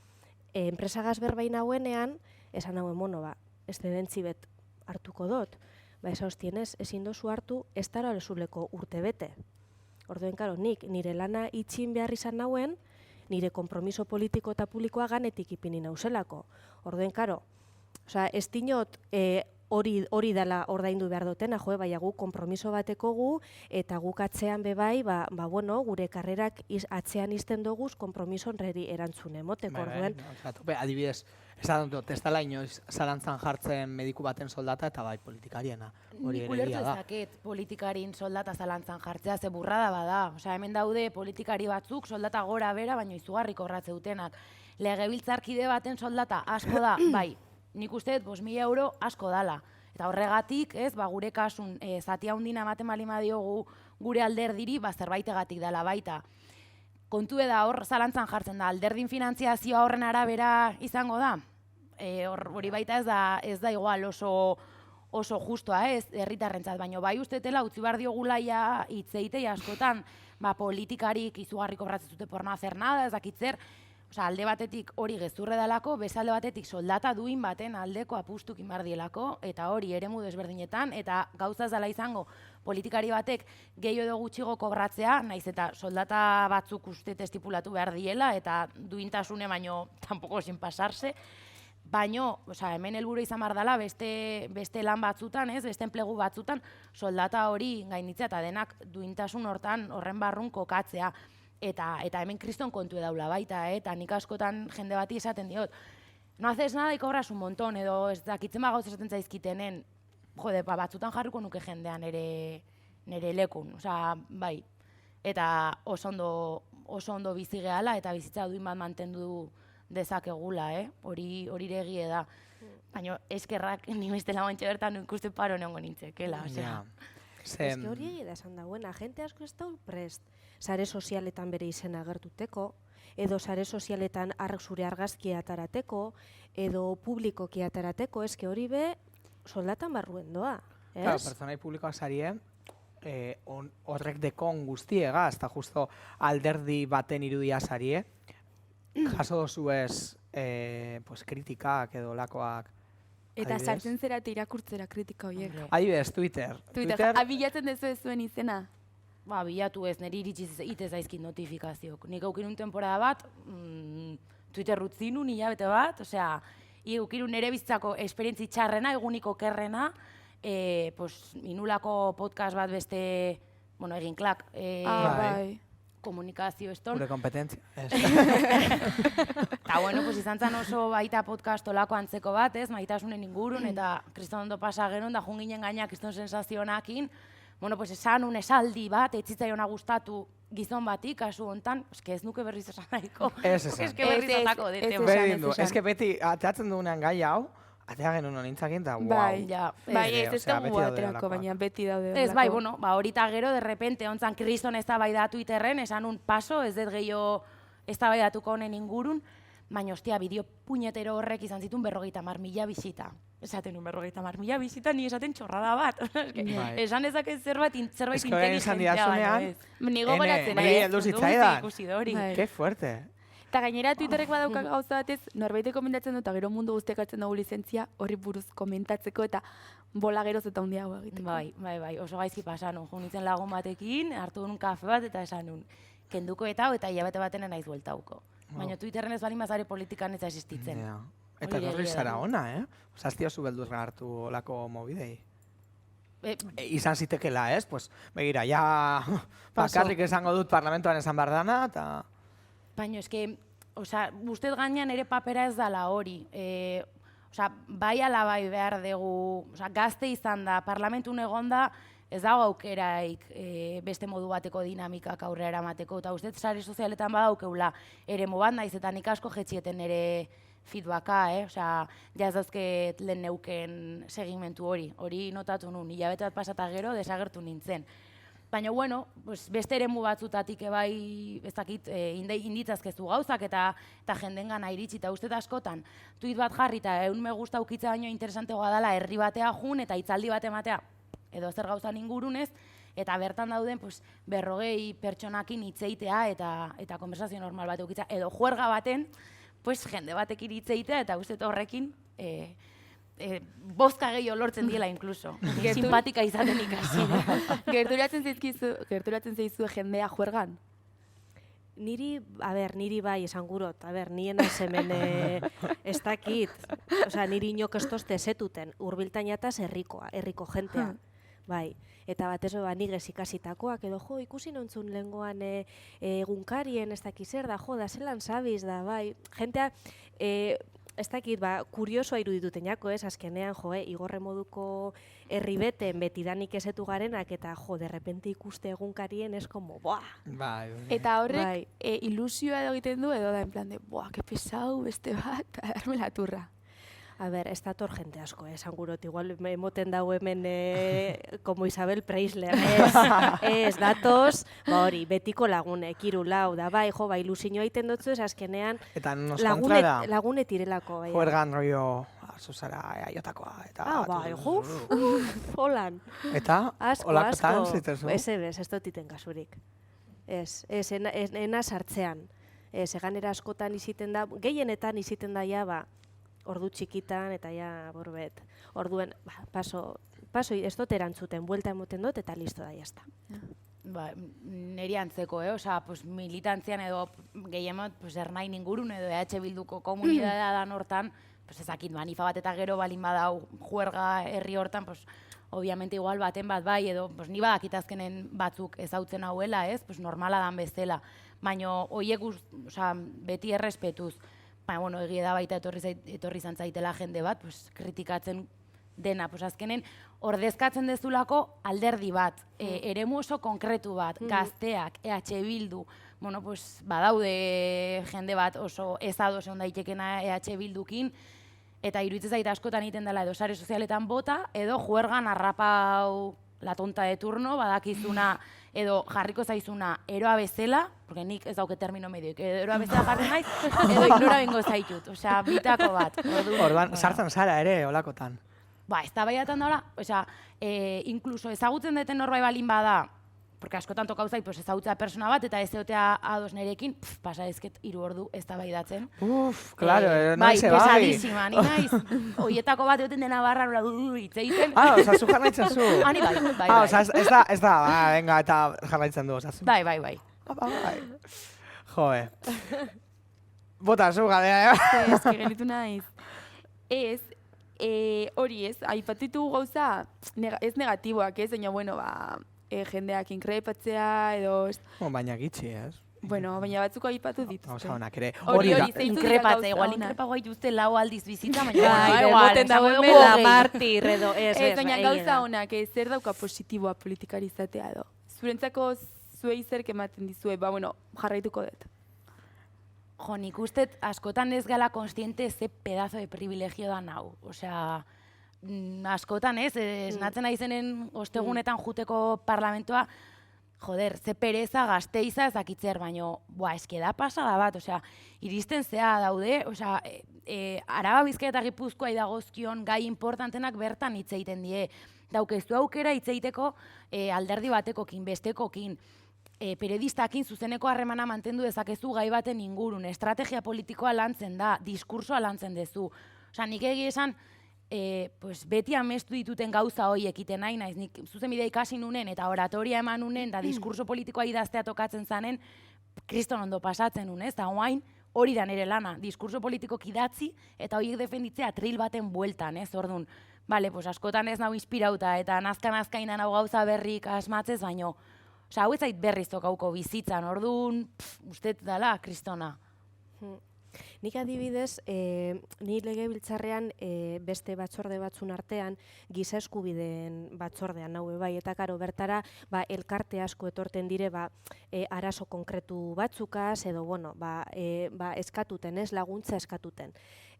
enpresagaz berbain hauenean, esan hauen, eszedentzi bet hartuko dut, eza hostienez, ezin dozu hartu, ez dara lezuleko urte bete. Orduen, karo, nik nire lana itxin behar izan nauen, nire konpromiso politiko eta publikoa ganetik ipini nauzelako. Orduen, karo, ez dinot hori dela ordaindu behar dutena, baina gu konpromiso bateko gu, eta guk atzean bebai, gure karrerak atzean izten doguz konpromiso honreri erantzune emoteko. Orduen. Adibidez, esan dut, ez dela inoiz zalantzan jartzen mediku baten soldata eta bai politikariena. Nik ulertu ezaket politikarin soldata zalantzan jartzea, ze burrada bada. Osea, hemen daude politikari batzuk soldata gora bera, baina izugarri kobratze dutenak. Legebiltzarkide baten soldata asko da, bai, nik uste dut 5.000 euro asko dala. Eta horregatik, gure kasun, zati handina ematen bali madiogu gure alderdiri, zerbaitegatik dela baita. Kontu da hor zalantzan jartzen da, alderdin finantziazioa horren arabera izango da. Hori baita ez da igual oso justoa herritarrentzat, baina bai ustetela utzi behar diogulaia hitzeitei askotan, politikarik izugarri kobratzen zute por no hacer nada, ez dakitzer, alde batetik hori gezurre dalako, bezalde batetik soldata duin baten aldeko apustuk inbardielako, eta hori eremu desberdinetan, eta gauza ez dela izango politikari batek gehiago edo gutxigo kobratzea, naiz eta soldata batzuk uste estipulatu behar diela, eta duintasune baino tampoco sin pasarse, baino, hemen helburu izan behar dela beste lan batzutan, beste enplegu batzutan, soldata hori gainditzea eta denak duintasun horren barrun kokatzea. Eta hemen kriston kontu edaula baita, eta nik askotan jende bati esaten diot. No haces nada y cobras un montón, edo ez dakitzen gauz esaten zaizkitenen, batzutan jarriko nuke jendean nire lekun, bai. Eta oso ondo bizi gehala, eta bizitza duin bat mantendu dezakegula, hori egie da. Baina eskerrak ni bestela guantxe bertan ikuste paro neongo nintzekela, Ez que hori egia da esan dagoen, agente asko ez da prest, sare sozialetan bere izena agertuteko, edo sare sozialetan zure argazkia atarateko, edo publikoki atarateko, eske hori be soldatan barruen doa, ez? Claro, pertsonai publikoak sarie, horrek dekon guztiega, eta justo alderdi baten irudia sarie, jaso dozu ez kritikak edo lakoak. Eta sartzen zerat irakurtzera kritika horiek. Adibidez, Twitter. Abilatzen dezu ez zuen izena? Bilatu ez, niri iritsiz itez aizkit notifikazioak. Nik aukinun temporada bat, Twitter rutzinun hilabete bat, aukinun nire bizitzako esperientzi txarrena, eguniko kerrena, inulako podcast bat beste, egin klak, komunikazio eston. Gure kompetentzia. Eta, izan zen oso baita podcast olako antzeko bat, maitasunen ingurun, eta kriston ondo pasa geron, da junginen gainak kriston sensazionakin, bueno, pues esan un esaldi bat, etzitzaiona gustatu gizon bati, kasu hontan, eske ez nuke berriz esan nahiko. Ez esan. Eske berriz esatako dete. Berdin du, eske beti ateatzen dugunean gai hau, atea genuen honintzakin, eta Bai, Ja, ez dugu aterako, baina beti daude. ez, bai, bueno, horita gero, de repente, ontzan kriston eztabaida Twitterren, esan un paso, ez dut gehiago eztabaidatuko honen ingurun, baina, ostia, bideo puñetero horrek izan zituen 50.000 bisita. Esaten un 50.000 bisita, ni esaten txorrada bat. Esan dezaket zerbait inteligentea, baina ez. Ni gogoratzen, Niri heldu zitzaidan. Ikusi dori. Ke fuerte. Eta gainera Twitterrek badauka gauza batez, norbaitek komentatzen du, eta gero mundu guztiak hartzen dugu lizentzia horri buruz komentatzeko, eta bola geroz eta handiago egiteko. Bai, oso gaizki pasan, junitzen lagun batekin, hartu nun kafe bat, eta esan nun, kenduko eta hilabete batenen naiz bueltauko. Baina Twitterren ez bali mazare politikan ez da existitzen. Eta torri zara ona, Osa, ez diozu beldurra hartu olako mobidei. Izan zitekela, ez? Pues, begira, ja bakarrik esango dut parlamentoan esan behar dana, eta... Baina, eske, osa, ustez gainean ere papera ez dala hori. Osa, bai ala bai behar dugu, osa, gazte izan da, parlamentun egonda, ez dago aukeraik beste modu bateko dinamikak aurrera eramateko, eta ustez sare sozialetan badaukeula eremu bat, naiz eta nik asko jetxieten ere feedbacka, Osea, ja ez dauzket lehen neuken segimentu hori notatu nun, hilabete bat pasata gero desagertu nintzen. Baina, bueno, pues beste eremu batzutatik bai, ez dakit, inditzazkezu gauzak eta jendengana iritsi, eta uste askotan, tuit bat jarri eta me gusta ukitza baino interesantegoa dela herri batea jun eta hitzaldi bat ematea, edo zer gauzan ingurunez, eta bertan dauden 40 pertsonakin hitzeitea eta konversazio normal bat ukitza, edo juerga baten, jende batekin hitzeitea eta uste horrekin bozka gehiago lortzen diela inkluso. Simpatika izaten ikasi. Gerturatzen zaizu jendea juergan? Niri bai esan gurot, nien hemen ez dakit, niri inok ez tozte zetuten, urbiltainataz herriko jentea, bai. Eta batez nigez ikasitakoak, edo ikusi nontzun lehengoan egunkarien ez dakiz zer da, da zelan sabiz da, bai. Jentea, ez dakit, kuriosoa irudituten jako, azkenean, igorre moduko herri betidanik ezetu garenak, eta de repente ikuste egunkarien ez como, Bai. Eta horrek ilusioa edo egiten du, edo da en plan de, que pesau, beste bat, darme la turra. Ez dator jente asko, esan gurot, igual emoten dago hemen como Isabel Preisler, ez datoz, hori, betiko lagunek, 3 lau, da bai, ilusioa egiten dutzu, azkenean lagunet irelako. Juergan rollo, zuzara, aiotakoa, eta... Bai, holan. Eta, olakotan zitezu? Ez dutiten kasurik. Ena sartzean. Eganera askotan iziten da, gehienetan iziten da ja, ordu txikitan, eta ja, borbet. Orduen, paso, ez dut erantzuten, buelta emoten dut, eta listo da, jazta. Neri antzeko, Osa, militantzian edo gehiemot, ernain ingurun edo EH Bilduko komunidadea dan hortan, ezakit, manifa bat eta gero balin badau juerga herri hortan, obviamente igual baten bat bai, edo ni badakitazkenen batzuk ezautzen hauela, normala dan bezala. Baina, horiek beti errespetuz, baina, egia da baita etorri izan zaitela jende bat, kritikatzen dena, azkenen, ordezkatzen dezulako alderdi bat, eremu oso konkretu bat, gazteak, EH Bildu, badaude jende bat oso ezadoz egon daitekena EH Bildukin, eta iruditzen zait askotan egiten dela edo sare sozialetan bota, edo juergan arrapau la tonta de turno, badakizuna, edo jarriko zaizuna eroa bezala, porque nik ez dauke termino medioik, eroa bezala jarri naiz, edo ignora bengo zaitut, bitako bat. Orduan, sartzen zara ere, olakotan. Ez da baiatan daula, inkluso ezagutzen deten norbait balin bada, porque askotan tokau zait, ezagutzea persona bat, eta ez egotea ados nerekin, pasa ezket 3 ordu ez da baidatzen. Claro, nahi ze bai. Pesadísima, ni naiz, oietako bat egoten dena barra hitzeiten. Zu jarraitzen zu. Ani bai. Ez da, venga, eta jarraitzen du, osazu. Bai. Joe. Bota, zu gadea, Ez, que genitu naiz. Hori ez, aipatitu gauza, ez negatiboak ez, baina, jendeak inkreipatzea edo... Baina gitxi, ez? Bueno, baina batzuk aipatu dituzte. Gauza honak ere. Hori, da. zeintzuk dira Inkrepatze, gauza igual onak? inkrepagoa dituzte 4 aldiz bizitza, baina Bai, igual, moten esango dagoen dugu bela 20. martir edo, ez, Baina egia gauza da. honak, zer dauka positiboa politikari izatea edo. Zurentzako zuei zerk ematen dizue, bueno, jarraituko dut. Jo, nik uste askotan ez gala konstiente ze pedazo de privilegio da hau. Osea, askotan ez, esnatzen naizenen ostegunetan juteko parlamentoa, joder, ze pereza gazteiza ezakitzer, baino, eske da pasada bat, osea, iristen zea daude, osea, Araba, Bizkaia eta Gipuzkoa idagozkion gai importantenak bertan hitz egiten die. Daukezu aukera hitz egiteko alderdi batekokin, bestekokin, periodistakin zuzeneko harremana mantendu dezakezu gai baten ingurun, estrategia politikoa lantzen da, diskursoa lantzen dezu. Osea, nik egia esan, pues beti amestu dituten gauza horiek iten nahi naiz, nik zuzenbidea ikasi nunen eta oratoria eman nunen, da diskurso politikoa idaztea tokatzen zanen, kriston ondo pasatzen nun, ez? Da oain, hori da nire lana, diskurso politikok idatzi eta horiek defenditzea atril baten bueltan, ez? Ordun, bale, pues askotan ez nau inspirauta eta nazka-nazkainan hau gauza berrik asmatzez, baino, hau ez zait berriz tokauko bizitzan, orduan, uste dala, kristona. Nik adibidez, ni legebiltzarrean beste batzorde batzun artean, giza eskubideen batzordean hau bai, eta karo, bertara elkarte asko etorten dire arazo konkretu batzukaz, edo, bueno, eskatuten, ez laguntza eskatuten.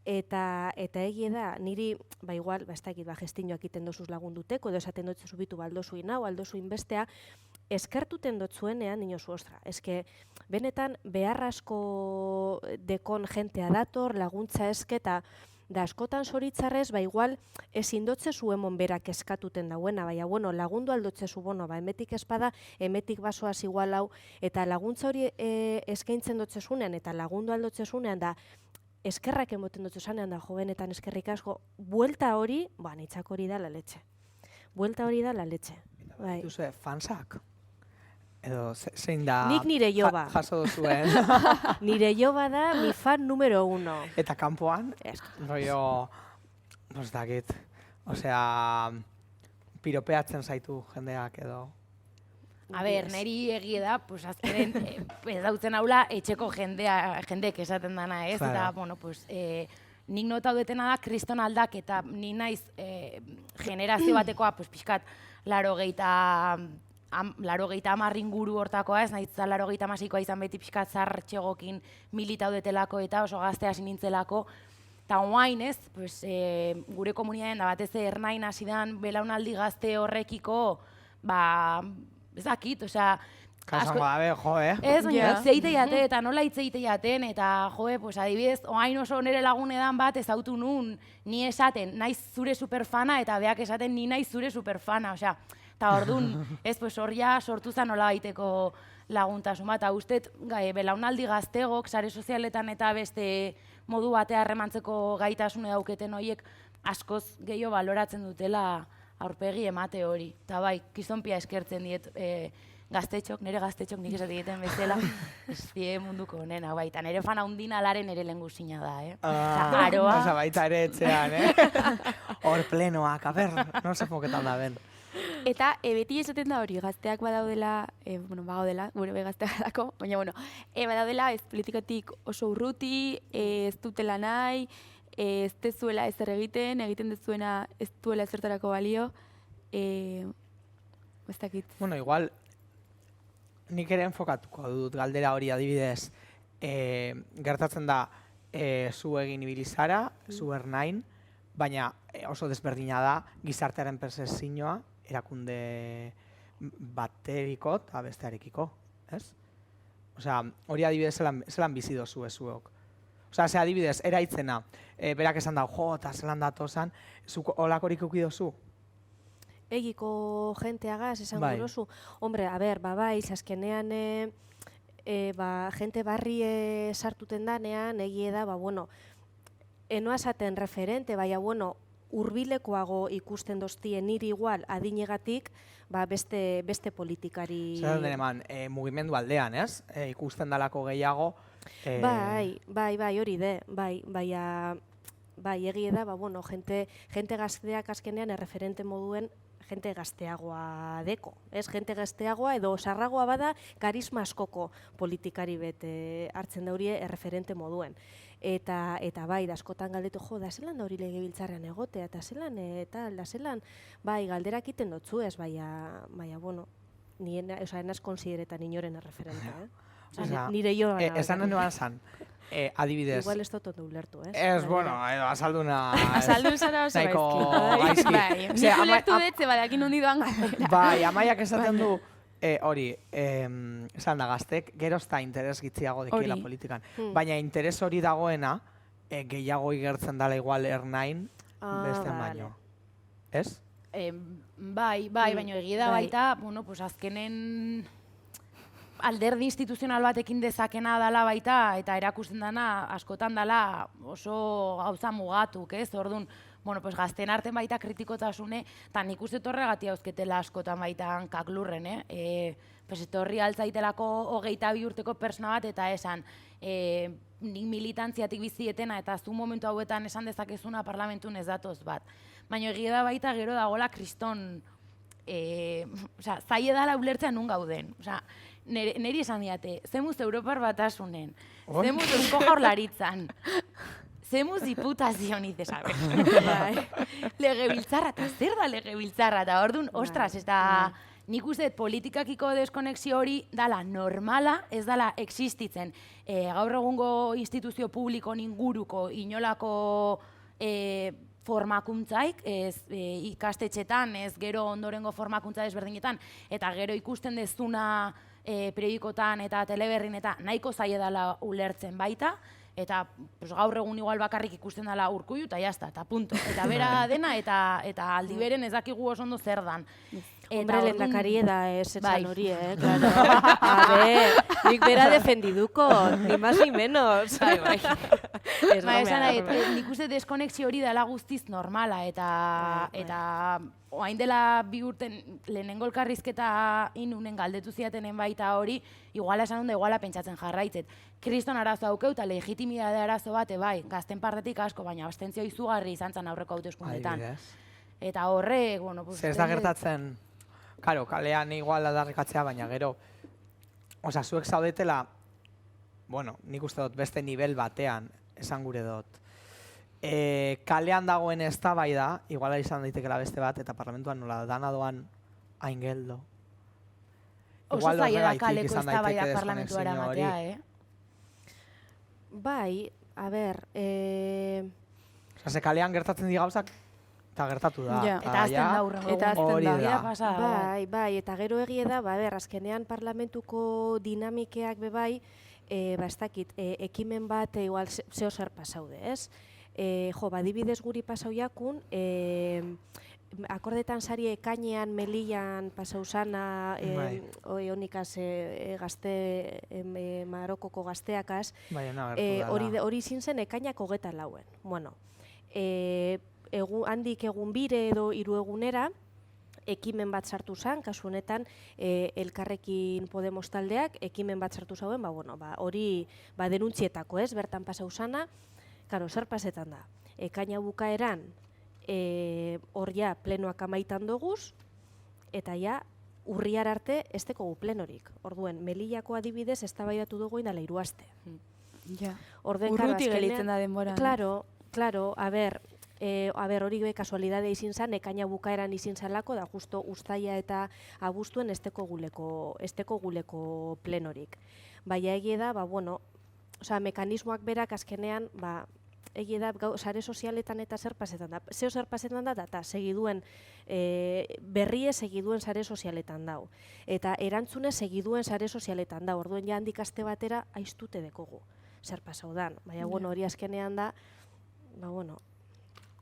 Eta egie da, niri, igual, ez dakit, gestinoak iten dozuz lagunduteko, edo esaten dut zubitu aldozuin hau, aldozuin bestea, eskertuten dut zuenean, inozu, ostra, eske, benetan, beharrasko dekon jentea dator, laguntza esketa, da askotan zoritzarrez, igual, ezin dotze zu emon berak eskatuten dauena, baina, bueno, lagundu aldotze zu, bueno, emetik espada, emetik basoaz igual hau, eta laguntza hori eskaintzen dotze zunean, eta lagundu aldotze zunean, da, eskerrak emoten dutzu zanean da, benetan eskerrik asko, buelta hori, nitzak hori da la letxe. Buelta hori da la letxe. Bai. Duzue, fansak? Edo zein da Nik nire joba. Jaso duzuen. Nire joba da mi fan número 1. Eta kanpoan, rollo, ez dakit, osea, piropeatzen zaitu jendeak edo. A ber, niri egie da, pues azkenen, ez dautzen haula, etxeko jendeek esaten dana, ez? Eta, bueno, pues, nik nota dutena da, kriston aldak, eta ni naiz generazio batekoa, pues, pixkat, 80 inguru hortakoa, ez naiz 86koa izan beti pixkat zartxegokin militau detelako eta oso gazte hasi nintzelako. Eta oain, ez, pues, gure komunitatean da batez ernain hasidan belaunaldi gazte horrekiko, ez dakit, osea... Kasango dabe, Ez, baina hitzeite jate, eta nola hitzeite jaten, eta pues adibidez, oain oso nire lagunedan bat ezautu nun, ni esaten, naiz zure superfana, eta beak esaten ni naiz zure superfana, osea, eta ordun, ez, pues hor ja sortu zen nola gaiteko laguntasun bat, eta ustet, belaunaldi gaztegok, sare sozialetan eta beste modu batea harremantzeko gaitasune dauketen horiek askoz gehiago baloratzen dutela aurpegi emate hori. Eta bai, kizonpia eskertzen diet gaztetxok, nire gaztetxok nik esate dieten bezala, ezpie munduko honena, bai, eta nire fan haundina alaren ere lehengusina da, Aroa. Osa baita ere etxean, Hor plenoak, a ber, no se foketan da ben. Eta beti esaten da hori, gazteak badaudela, bagaudela, gure gazteak dako, baina, badaudela ez politikatik oso urruti, ez dutela nahi, ez dezuela ezer egiten dezuena ez duela ezertarako balio, ez dakit. Bueno, igual, nik ere enfokatuko dut galdera hori adibidez, gertatzen da, zu egin ibilizara, zu ernain, baina oso desberdina da gizartearen percepzioa erakunde bateriko eta bestearekiko, ez? Osea, hori adibidez zelan bizi dozu zuok. Osea, ze adibidez, eraitzena, berak esan da, eta zelan datozan, zuk olakorik uki dozu? Egiko jenteagaz esan gurozu. Hombre, a ber, bai, azkenean jente barri sartuten danean, egie da, enoazaten referente, baina, urbilekoago ikusten doztien niri igual adinegatik, beste politikari... Zer den eman, mugimendu aldean, ez? Ikusten dalako gehiago... Bai, hori de, baina bai, egie da, bueno, jente gazteak azkenean erreferente moduen jente gazteagoa deko, ez? Jente gazteagoa edo sarragoa bada karisma askoko politikari bete hartzen da hori erreferente moduen. Eta bai, da askotan galdetu, da zelan da hori legebiltzarrean egotea, eta zelan, da zelan, bai, galderak iten dotzu ez, baina, bueno, enaz konsideretan inoren erreferentea, nire jo. Esan nuen zan, adibidez. Igual ez dut ondo ulertu, ez? Ez, bueno, azalduna... Azaldun zara oso gaizki. Bai, nik ulertu betze badakin hundi doan galdera. Bai, Amaiak esaten du, hori, esan da gaztek, gerozta interes gitziago dekiela politikan. Baina interes hori dagoena, gehiago igertzen dala igual ernain, beste baino. Ez? Bai, baina egia da baita, bueno, pues azkenen alderdi instituzional batekin dezakena dala baita, eta erakusten dana askotan dala oso gauza mugatuk, ez? Orduan, bueno, pues gazten arten baita kritikotasune, eta nik uste torregati hauzketela askotan baitan kaklurren, pues etorri altzaitelako 22 urteko persona bat, eta esan, nik militantziatik bizietena, eta zu momentu hauetan esan dezakezuna parlamentun ez datoz bat. Baina egia da baita gero dagoela kriston, zaila dala ulertzea nun gauden. Neri esan diate, zemuz Europar Batasunen, zemuz Eusko Jaurlaritzan, zemuz diputazioan izan, sabe? Legebiltzarra, eta zer da legebiltzarra, eta orduan, ostras, ez da, nik uste politikakiko deskonexio hori dala normala, ez dala existitzen. Gaur egungo instituzio publiko inguruko inolako formakuntzaik, ez ikastetxetan, ez gero ondorengo formakuntza desberdinetan, eta gero ikusten dezuna periodikotan eta teleberrin eta nahiko zaila dela ulertzen baita, eta gaur egun igual bakarrik ikusten dela Urkullu, eta jazta, eta punto. Eta bera dena, eta aldi beren ez dakigu oso ondo zer dan. Hombre, lehendakari da esan hori, claro. A ver, nik bera defendiduko, ni más ni menos. Bai. Nik uste deskonexio hori dela guztiz normala, eta oain dela 2 urten lehenengo elkarrizketa inunen galdetu ziatenen baita hori, iguala esan da, iguala pentsatzen jarraitzet. Kriston arazo haukeu eta legitimidade arazo bate, bai, gazten partetik asko, baina abstentzio izugarri izan zen aurreko hauteskundetan. Eta horrek, bueno, pues... Ez da gertatzen, karo, kalean igual adarrikatzea, baina gero, zuek zaudetela, bueno, nik uste dut beste nivel batean, esan gure dut. Kalean dagoen eztabaida, iguala izan daitekela beste bat, eta parlamentuan nola dana doan hain geldo. Oso zaila da kaleko eztabaida parlamentuara matea, Bai, a ber... Ze kalean gertatzen di gauzak, eta gertatu da. Eta azten da hurrengo. Bai, eta gero egie da, azkenean parlamentuko dinamikeak bebai, ez dakit, ekimen bat igual zeo zer pasaude, ez? Badibidez guri pasau jakun, akordetan sari ekainean, Melillan pasau zana, honikaz gazte, Marokoko gazteakaz, hori izin zen ekainak 24. Bueno, handik egun bire edo 3 egunera, ekimen bat sartu zen, kasu honetan Elkarrekin Podemos taldeak, ekimen bat sartu zauen, hori denuntzietako, ez, bertan pasau zana. Karo, zer pasetan da? Ekaina bukaeran, hor ja plenoak amaitan doguz, eta ja urriar arte ez dekogu plenorik. Orduen, Melillako adibidez eztabaidatu dugu indala 3 aste. Urruti gelitzen da denbora. Claro, a ber, hori kasualidade izin zan, ekaina bukaeran izin zalako, da justo ustaia eta abuztuen ez deko guleko plenorik. Baina egie da, mekanismoak berak azkenean, egie da, sare sozialetan eta zer pasetan da. Zeo zer pasetan da, eta segiduen, berrie segiduen sare sozialetan dau. Eta erantzune segiduen sare sozialetan dau. Orduen ja handik aste batera aiztute dekogu. Zer pasau dan. Baina, hori azkenean da,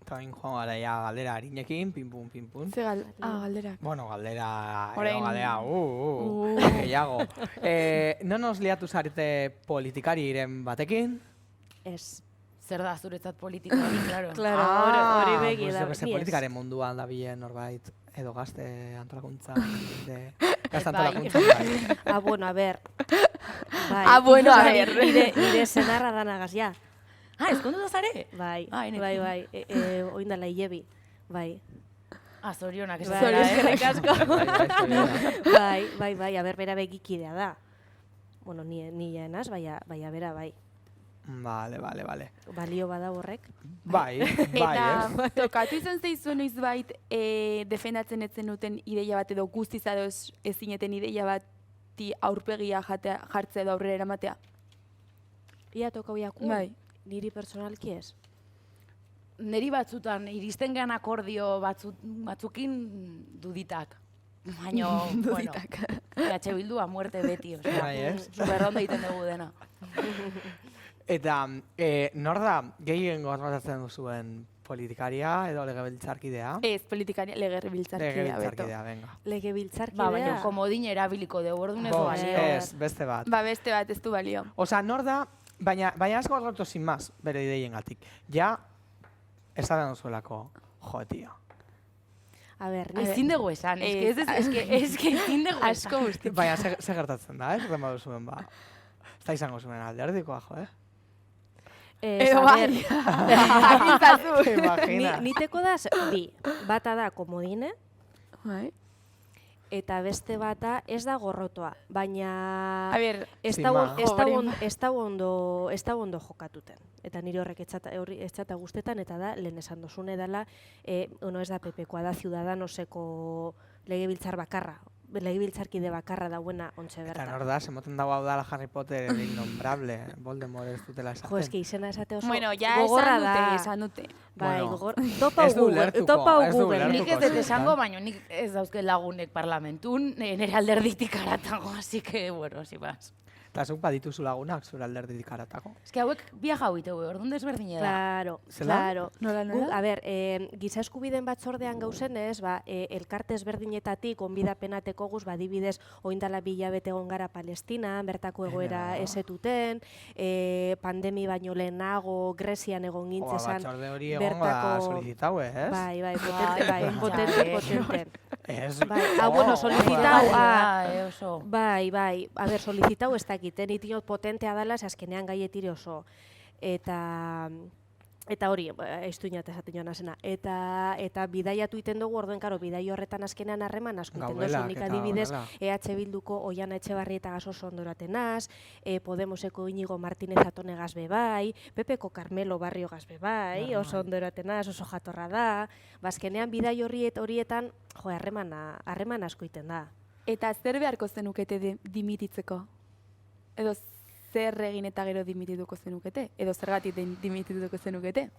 Eta bain joan gara ja galdera harinekin, pinpun. Ze galderak. Bueno, galdera, gehiago. No nos liatu zarete politikari iren batekin? Ez. Zer da zuretzat politikari, claro. Claro, hori begi da. Pues politikaren munduan da bilen norbait, edo gazte antolakuntza, gazte antolakuntza. Bueno, a ber. Bueno, a ber. Nire senarra danagaz, ja. ezkonduta zare? Bai, Ah, bai, oindala hilebi, bai. Zorionak ez Bai, eskerrik asko. Bai. Bai, aber bera begikidea da. Bueno, ni ja enaz, baina bera bai. Vale. Balio bada horrek. Bai, Eta tokatu izan zeizu noizbait defendatzen etzen duten ideia bat edo guztiz ados ezineten ideia bati aurpegia jartzea edo aurrera eramatea? Ia tokau jaku? Bai. Niri personalki ez. Neri batzutan iristen gehan akordio batzukin duditak. Baina, bueno, EH Bildu a muerte beti, osea, Bai, ez? superrondo egiten dugu dena. Eta nor da gehien gorrotatzen duzuen politikaria edo legebiltzarkidea? Ez, politikaria legebiltzarkidea, Beto. Legebiltzarkidea, venga. Legebiltzarkidea. Baina komodin erabiliko dugu, orduan ez du Bost, balio. ez, beste bat. Beste bat ez du balio. Osa, nor da, baina asko gorrotu sin más, bere ideien gatik. Ja, esaten duzuelako, jo, tio. A ber, Ezin dugu esan, ez que ezin dugu esan. Asko guzti. Baina, ze gertatzen da, ez? Zema duzuen, ba. Ez da izango zuen alderdikoa, jo, Edo bai. Imagina. Niteko da, bi. Bata da komodine, Bai. eta beste bata ez da gorrotoa. Baina A ber, ez da ondo jokatuten. Eta nire horrek etxata guztetan, eta da, lehen esan dozune dela, ez da PPkoa da Ciudadanoseko legebiltzar bakarra. Legebiltzarkide bakarra dauena ontxe bertan. Eta nor da, semoten dago hau dala Harry Potter innombrable, Voldemort ez dutela esaten. Jo, eski izena esate oso bueno, ja gogorra da. esan dute. Bai, Bueno, topa ez du Google. ulertuko, ez du Google. ulertuko. Nik ez dut esango, baina nik ez dauzke lagunek parlamentun, nire alderditik aratago, así que, bueno, si vas. Eta zuk badituzu lagunak zure alderditik haratako. Ez que hauek biaja hauite orduan desberdine da. Claro, Zela? claro. Nola? A ber, giza eskubideen batzordean gauzenez, elkarte ezberdinetatik onbidapenateko guz, adibidez, oindala 2 hilabete egon gara Palestina, bertako egoera esetuten, pandemi baino lehenago Grezian egon gintzezan. Batzorde hori egongo da solicitau, ez? Bai, potente. Ez. Bueno, solicitau, oso. Bai, a ber, solicitau ez dakiten, itiot potentea dela, azkenean gaietire oso. Eta hori, estuinat esaten joan azena. Eta bidaiatu iten dugu, orduen, karo, bidai horretan azkenean harreman asko iten dozu. Nik adibidez, EH Bilduko Oiana Etxebarrieta gaz oso ondoraten az, Podemoseko Inigo Martínez Atone gaz bebai, Pepeko Carmelo Barrio gaz bebai, oso ondoraten az, oso jatorra da. Azkenean bidai horietan, jo, harreman asko iten da. Eta zer beharko zenukete dimititzeko? Edo zer egin eta gero dimitituko zenukete? Edo zergatik dimitituko zenukete?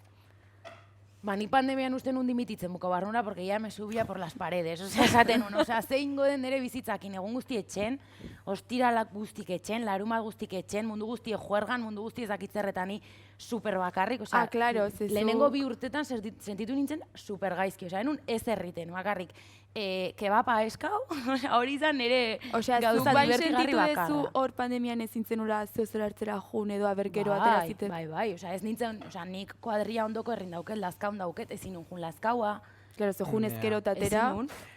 Ba, ni pandemian uste nun dimititzen buko barruna, porque ya me subia por las paredes. Osea, esaten nun, zein goden nire bizitzakin, egun guzti etxen, ostiralak guztik etxen, larumat guztik etxen, mundu guzti juergan, mundu guzti ezakitzerretani super bakarrik. Osea, claro, zezu. Lehenengo 2 urtetan sentitu nintzen super gaizki. Osea, enun ez erriten, bakarrik. Kebapa eskau, hori izan nire gauza bai divertigarri sentitu bakarra. duzu hor pandemian ezin zenula zeozera hartzera jun edo abergero atera ziten. Bai, osea, ez nintzen, osea, nik kuadria ondoko errin dauket, lazkaun dauket, ezin nun jun lazkaua. Claro, ze jun ezkero tatera.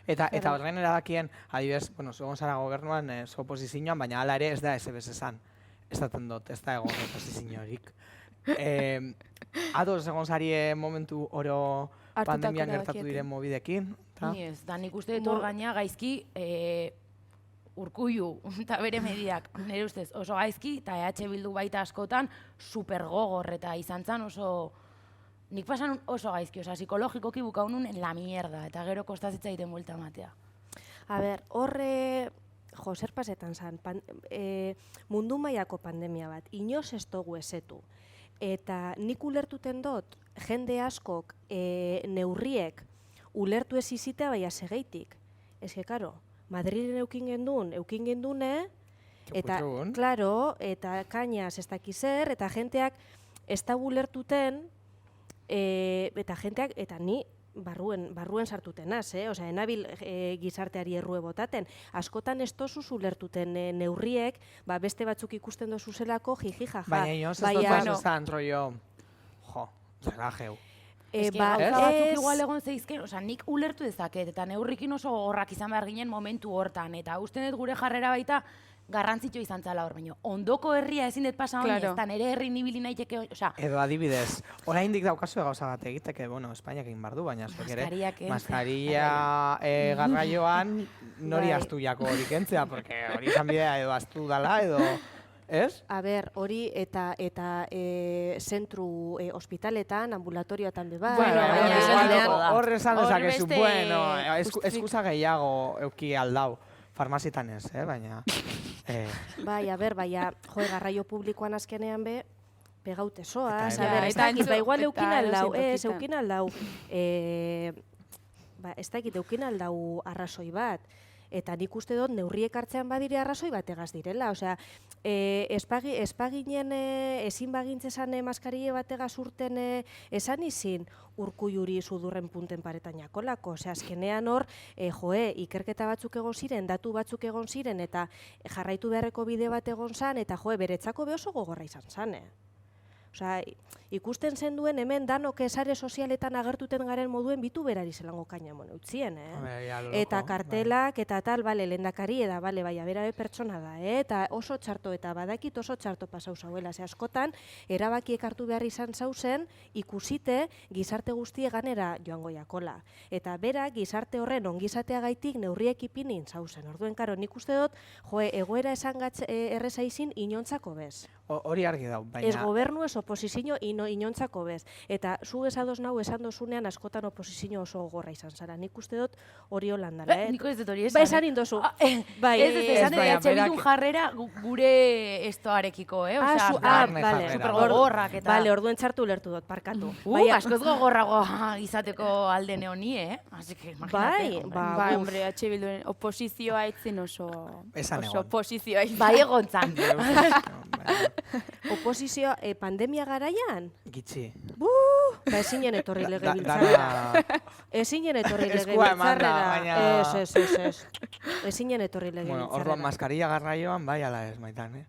Eta horren erabakien, adibidez, bueno, zuegon zara gobernuan, zu oposizioan, baina hala ere ez da SBS esan. Esaten dut, ez da egon oposiziorik. Ados egon zarie momentu oro pandemian gertatu diren mobidekin? Ni ez, da nik uste dut hor gaina gaizki Urkullu eta bere mediak, nire ustez oso gaizki, eta EH Bildu baita askotan super gogor eta izan zen oso... Nik pasan oso gaizki, oza, psikologikoki bukaunun en la mierda, eta gero kostazitza egiten buelta matea. A ber, horre... Jo, zer pasetan zan, mundu mailako pandemia bat, inoz ez dugu ezetu. Eta nik ulertuten dut, jende askok neurriek ulertu ez izitea baina segeitik. Ez que, karo, Madrilen eukin gendune, eta, klaro, eta kainaz ez dakizer, eta jenteak ez da ulertuten, eta jenteak, eta ni barruen sartuten az, osea, enabil gizarteari errue botaten. Askotan ez dozuz ulertuten neurriek, beste batzuk ikusten dozu zelako, jiji, jaja. Baina inoz ez dut ezan, rollo, jo, relajeu. Ez que gauza batzuk igual egon zeizken, osea, nik ulertu dezaket, eta neurrikin oso horrak izan behar ginen momentu hortan, eta uste dut gure jarrera baita, garrantzitsua izan zala hor, baina ondoko herria ezin dut pasa honi, Claro. ez da nire herri nibili naiteke, osea, Edo adibidez, oraindik daukazu gauza bat egiteke, bueno, Espainiak egin bardu, baina zuek ere, Maskaria kentzea. maskaria garraioan nori Bai. astu jako hori kentzea, porque hori izan bidea edo astu dala, edo, ez? A ber, hori eta zentru ospitaletan, ambulatorioetan be bai. Bueno, baina hor igual esan- loko da. hor esan Hor dezakezu, beste bueno, justifik- eskusa gehiago euki aldau, farmazietan ez, baina... Bai, a ber, baina, garraio publikoan azkenean be, pegaute soaz, Eta a ber, ez eta dakit, ba, igual eta eukin aldau, edozein ez, tokitan. eukin aldau, ez dakit, eukin aldau arrazoi bat, eta nik uste dut neurriek hartzean badire arrazoi bategaz direla, osea, espaginen ezin bagintzezan maskarie bategaz urten esan izin Urkulluri sudurren punten paretan jakolako, osea, azkenean hor, ikerketa batzuk egon ziren, datu batzuk egon ziren, eta jarraitu beharreko bide bat egon zan, eta beretzako be oso gogorra izan zan, Osea, ikusten zen duen hemen danok sare sozialetan agertuten garen moduen bitu berari zelango kaina utzien, eta kartelak eta tal, bale, lehendakari eda, bale, bai, berabe pertsona da, eta oso txarto, eta badakit oso txarto pasau zauela, ze askotan, erabakiek hartu behar izan zauzen, ikusite gizarte guztie ganera joango jakola. Eta berak gizarte horren ongizateagaitik neurriek ipinin zauzen. Orduen, karo, nik uste dut, egoera esan erreza izin inontzako bez. Hori argi dau, baina... Ez gobernu, ez oposizio inontzako bez. Eta zu esadoz nau esan dozunean askotan oposizio oso gogorra izan zara. Nik uste dut hori holandara, Niko ez dut hori esan. Ba, esan indozu. Bai, Ez esan dut, baina EH Bildun berak- jarrera gure estoarekiko, Osea, barne bai, jarrera. super gogorrak eta... Bale, orduen txartu lertu dut, parkatu. askoz gogorragoa izateko alde neoni, Así que, Bai, imagínate. ba, Bai, uf. hombre, H Bilduren oposizioa itzen oso... Esan oso egon. oposizioa itzen. Bai egontzan. Oposizio pandemia garaian? Gitxi. Ba, ezinen etorri Da- legebiltzarrera. dana- Ezinen etorri Eskua eman da, legebiltzarrera. baina- Ez. Ezinen etorri Bueno, legebiltzarrera. orduan maskarilla garraioan bai ala ez, maitan,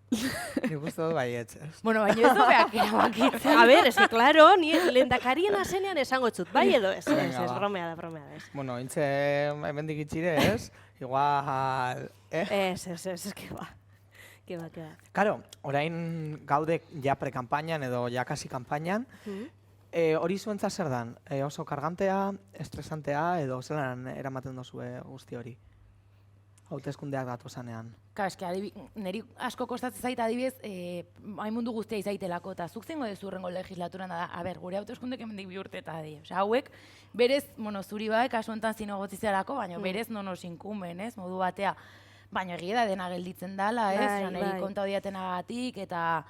Nik uste dut bai ez. Bueno, baina ez du beak erabakitzen. A ber, claro, ni lehendakarien azenean esango txut, bai edo ez, Venga, ez, ba. bromea da, ez. Bueno, intze hemendik itxire ez, igual, Ez, que ba. Que ba. Karo, orain gaude ja pre-kampainan edo ja kasi kampainan, hori zuentza zer dan? Oso kargantea, estresantea edo zelan eramaten dozue guzti hori? Hauteskundeak datu zanean. Ka, eske, niri asko kostatzen zait adibidez, hain mundu guztia izaitelako, eta zuk zengo dezu hurrengo legislaturan da, a ber, gure hauteskundek hemendik 2 urte eta di. Osea, hauek, berez, monosuri baek, kasu honetan zinogotzizearako, baina berez nonos inkumen, modu batea. Baina egia da dena gelditzen dala, Bai, niri bai. konta diatenagatik, eta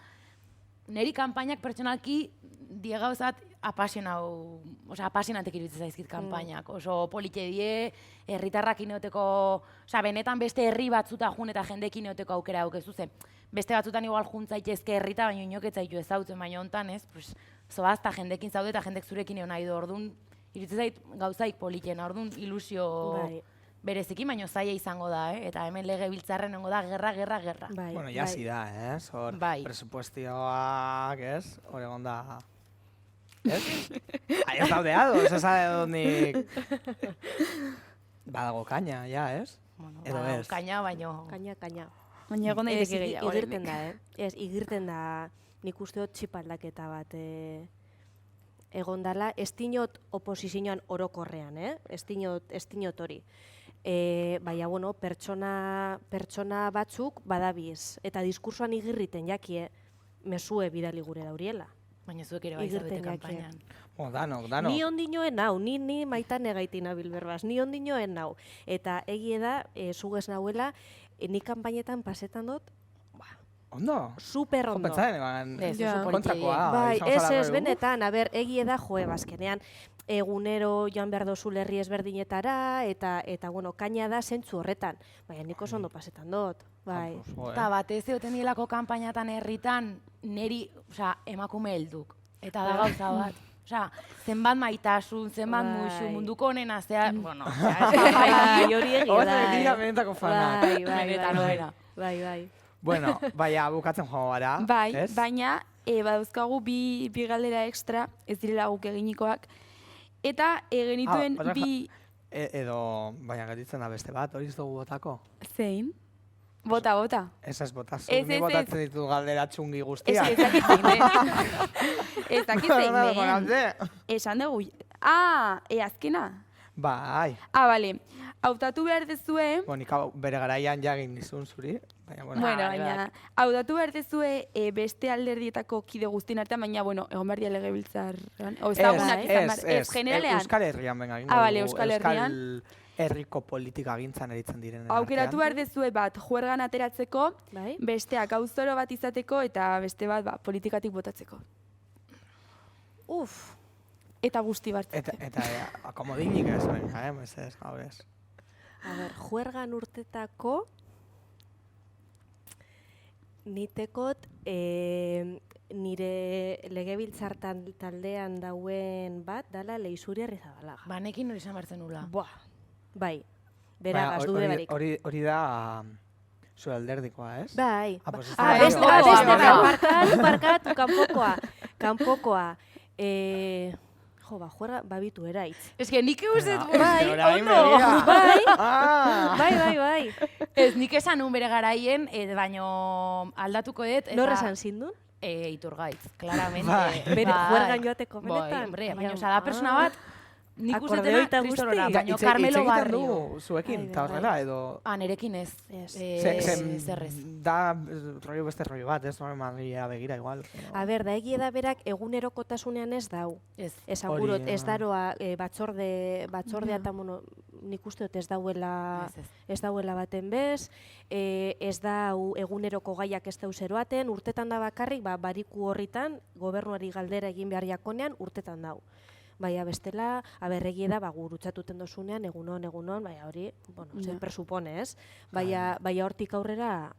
niri kanpainak pertsonalki diegauzat apasionatek iruditzen zaizkit kanpainak. Oso polite die, herritarrak ineoteko, benetan beste herri batzuta jun eta jendekin ineoteko aukera aukezu zen. Beste batzutan igual juntzaitezke herrita, baina inok ez zaitu ezautzen, baina hontan pues, zoazta jendekin zaude eta jendek zurekin egon nahi du, orduan, iruditzen zait gauzaik politena, orduan ilusio Bai. berezikin, baina zaila izango da, eta hemen legebiltzarren nengo da, gerra. Bai, Bueno, jasi da, hor Bai. presupuestioak, hor egon da... Ez? Ez daude ados, ez dut nik... Badago kaina, ja, ez? Bueno, Edo ez. kaina, baino... Kaina. Baina egon daiteke gehiago. Igirten da, Ez, igirten da, nik uste dut txipaldaketa bat egon dala, ez dinot oposizioan orokorrean, ez dinot hori. Baina, bueno, pertsona batzuk badabiz, eta diskursoan igirriten jakie, mesue bidali gure dauriela. Baina zuek ere bai zaudete Igirten jakie. kanpainan. Danok. Ni ondinoen nau, ni maitan egaitin nabil berbaz, ni ondinoen nau. Eta egie da, zugez nauela, ni kanpainetan pasetan dut, Ondo? super ondo. Pentsaren, eban, Ez, oso Ja. polite kontrakoa. Bai, izan ez, zelako, benetan, a ber, egie da, bazkenean, egunero joan behar dozu lerri ezberdinetara, eta bueno, kaina da zentzu horretan. Baina nik oso ondo pasetan dut, bai. Eta batez egoten dielako kanpainatan herritan, neri, emakume helduk. Eta da gauza bat. Zenbat maitasun, zenbat Bai. muixu, munduko honena, bueno, Bai, hori egia Hor da, dira benetako fanak. Bai. Bueno, baina bukatzen joango gara, Bai, ez? baina badauzkagu bi galdera extra, ez direla guk eginikoak. Eta genituen otra bi... Edo, baina gelditzen da beste bat, hori ez dugu botako. Zein? Bota. Ez bota, Ez, ni ez, botatzen ditu galdera txungi Ez guztiak. ez dakit zein den. Ez dakit zein den. Esan dugu. Azkena? Bai. Bale. Hautatu behar dezue, Nik hau bere garaian jagin nizun zuri. bueno, baina, hautatu behar dezue beste alderdietako kide guztien artean, baina, egon behar dia legebiltzarrean. Ezagunak izan behar. Ez, generalean. Euskal Herrian benga. Bale, Euskal Herrian. Euskal Herriko politika gintzan eritzen direnen artean. Aukeratu behar dezue bat juergan ateratzeko, Bai. besteak auzoro bat izateko, eta beste bat politikatik botatzeko. Uf, Eta guzti bartzatzen. Eta akomodinik ez, benga, ez gaur ez. a ber, juergan urtetako nitekot nire legebiltzar taldean dauen bat dala Leixuri Arrizabalaga. Banekin hori izan bartzen nula. Buah, bai, beragaz, dude barik. Hori da zure alderdikoa, ez? Bai. Pues ez Beste da bat, barkatu, kanpokoa. Juerga, babitu eraitz. Ez que nik eustet Bai, orain ondo. begira. Bai. Ez, nik esan un bere garaien, baino aldatuko dut. Nor esan zindun? Iturgaitz, claramente. Bai. Bere juergan joateko Bai, benetan. hombre, baina, da persona bat, nik Akordeoi eta ustetan tristorona, guzti. baina Carmelo Barrio. du zuekin, Bai, eta bai. horrela, edo... Nerekin ez. Zerrez. Da rollo beste rollo bat, ez? Madrilea begira igual. A ber, da egia da berak egunerokotasunean ez dau. Ez. Ez agurot, Hori, ez daroa batzordea eta nik uste dut ez dauela baten bez, ez da eguneroko gaiak ez dau zeroaten, urtetan da bakarrik, bariku horritan, gobernuari galdera egin behar jakonean, urtetan dau. Baina bestela, aberregie da, gurutzatuten dozunean, egunon, baina hori, zen presupone, ez? Baina hortik aurrera,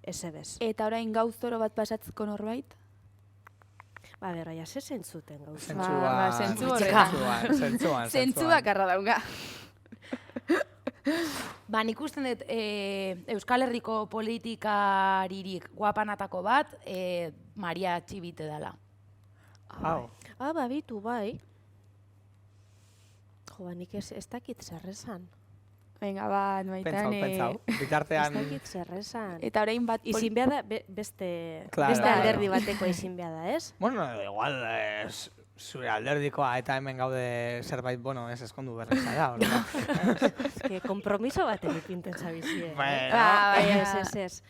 ez ebez. Eta orain gauztoro bat pasatzeko norbait? Baina, ze zentzuten gauza. Zentzu horretan. Zentzuan. Zentzu bakarra dauka. Nik usten dut Euskal Herriko politikaririk guapanatako bat Maria Txibite dela. Hau. Babitu, bai. Nik ez dakit zerrezan. Venga, bat, Maitane. Pentsau. Bitartean... Ez dakit zerrezan. Eta orain bat... Izin behar da, beste Claro. alderdi bateko izin behar da, ez? Bueno, igual zure alderdikoa eta hemen gaude zerbait, ez eskondu berreza da, hori. Que kompromiso baten ipinten zabizie. Bueno. Ez.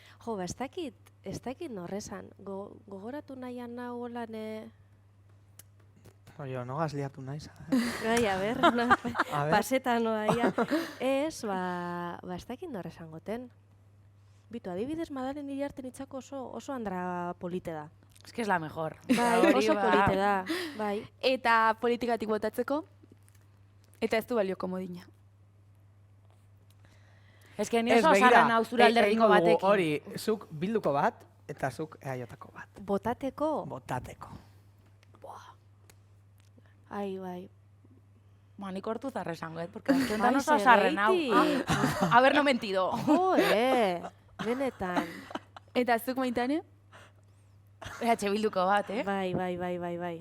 Ez dakit norrezan. Gogoratu nahian nahu holan... Jo, nogaz liatu naiz. Bai, a ber, paseta noaia. Ez, ez dakit norrezan goten. Bitu, adibidez, Madalen Iriarten itzako oso andra polite da. Es que es la mejor. Bai, oso polite da, bai. Eta politikatik botatzeko, eta ez du balio komodina. Es que ni oso sarren hau zure alderdiko batekin. Hori, zuk bilduko bat, eta zuk eaiotako bat. Botateko? Botateko. Ai, bai. Nik hortu zarre esango, porque azkentan oso sarren hau. Haber no mentido. Benetan. Eta zuk, Maitane? Bilduko bat, Bai.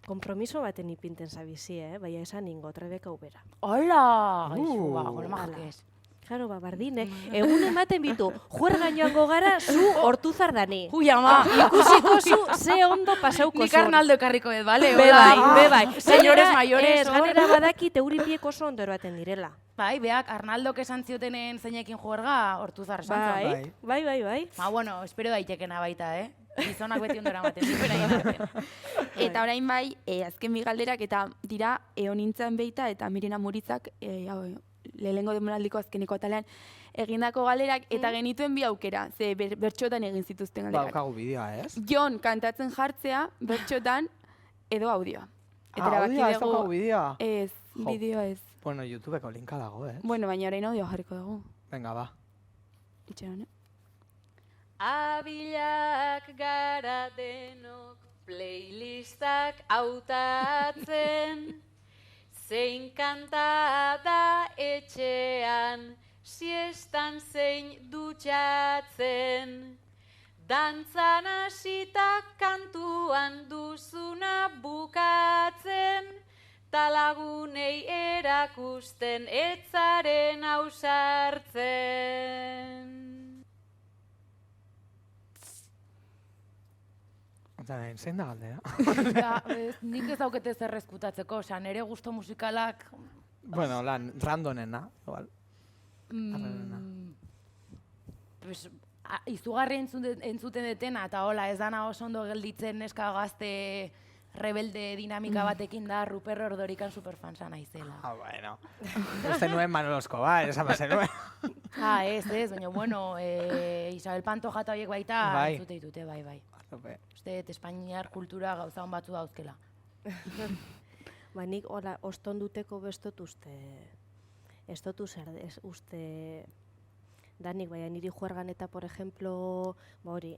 Kompromiso baten ipinten zabizie, baina esan ingo, trebeka ubera. Hola! Gure majakez. Claro, bardine. Egun ematen bitu, juergan joango gara, zu hortuzar dani. Ui, ama! Ikusiko zu, ze ondo pasauko zuen. Nik Arnaldo ekarriko dut, bale? Bebai. Señores mayores. Ganera badaki teuripiek oso ondo eroaten direla. Bai, beak, Arnaldok esan ziotenen zeinekin juerga hortuzar esan zuen. Bai. Bueno, espero daitekena baita, Gizonak beti ondora maten, dipera Eta orain bai, azken bi galderak, eta dira, honintzen beita, eta Mirena Muritzak, lehengo demoraldiko azkeniko atalean, egindako galderak, eta genituen bi aukera, ze bertxotan egin zituzten galderak. Baukagu bideoa, ez? Jon kantatzen jartzea, bertxotan, edo audioa. Audioa, ez daukagu bideoa? Ez, bideoa ez. Bueno, YouTubeko linka dago, ez? Bueno, baina orain audioa jarriko dugu. Venga, ba. Itxeron, Abilak gara denok playlistak hautatzen, zein kanta da etxean, siestan zein dutxatzen. Dantzan hasita kantuan duzuna bukatzen, ta lagunei erakusten etzaren ausartzen. Zein da galdera? Nik ez daukete zer ezkutatzeko, osea, nire gusto musikalak Bueno, randonena, igual. Pues, izugarri entzuten detena, eta hola, ez dana oso ondo gelditzen neska gazte rebelde dinamika batekin da Ruper Ordorikan superfansa naizela. Bueno. Uste nuen Manolo Escobar, esan base nuen. Ez, baina, bueno, Isabel Pantoja eta horiek baita entzute ditute, bai. Uste, Espainiar kultura gauza hon batzu dauzkela. Ba, nik hola, ostonduteko bestot uste, ez dut uste danik, baina niri juergan eta, por ejemplo, ba hori,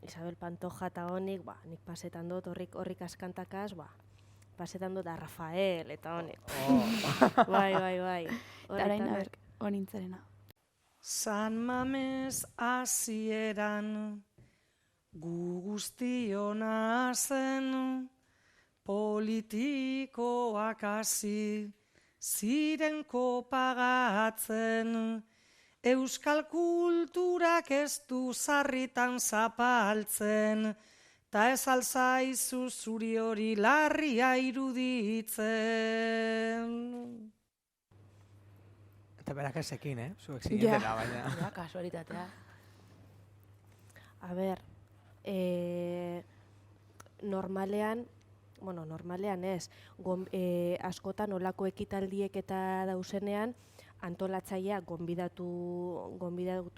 Isabel Pantoja eta honik, ba, nik pasetan dut horrik askantakaz, ba, pasetan dut a Rafael eta honik. Bai. Eta orain, honintzarena. San Mames hasieran, gu guztiona zen, politikoak hasi ziren kopagatzen, euskal kulturak ez du sarritan zapaltzen, ta ez alzaizu zuri hori larria iruditzen. Eta berak ezekin, zuek zinetela, baina. Ja, kasualitatea. A ber, normalean ez, askotan olako ekitaldiek eta dauzenean, antolatzaia gonbidatu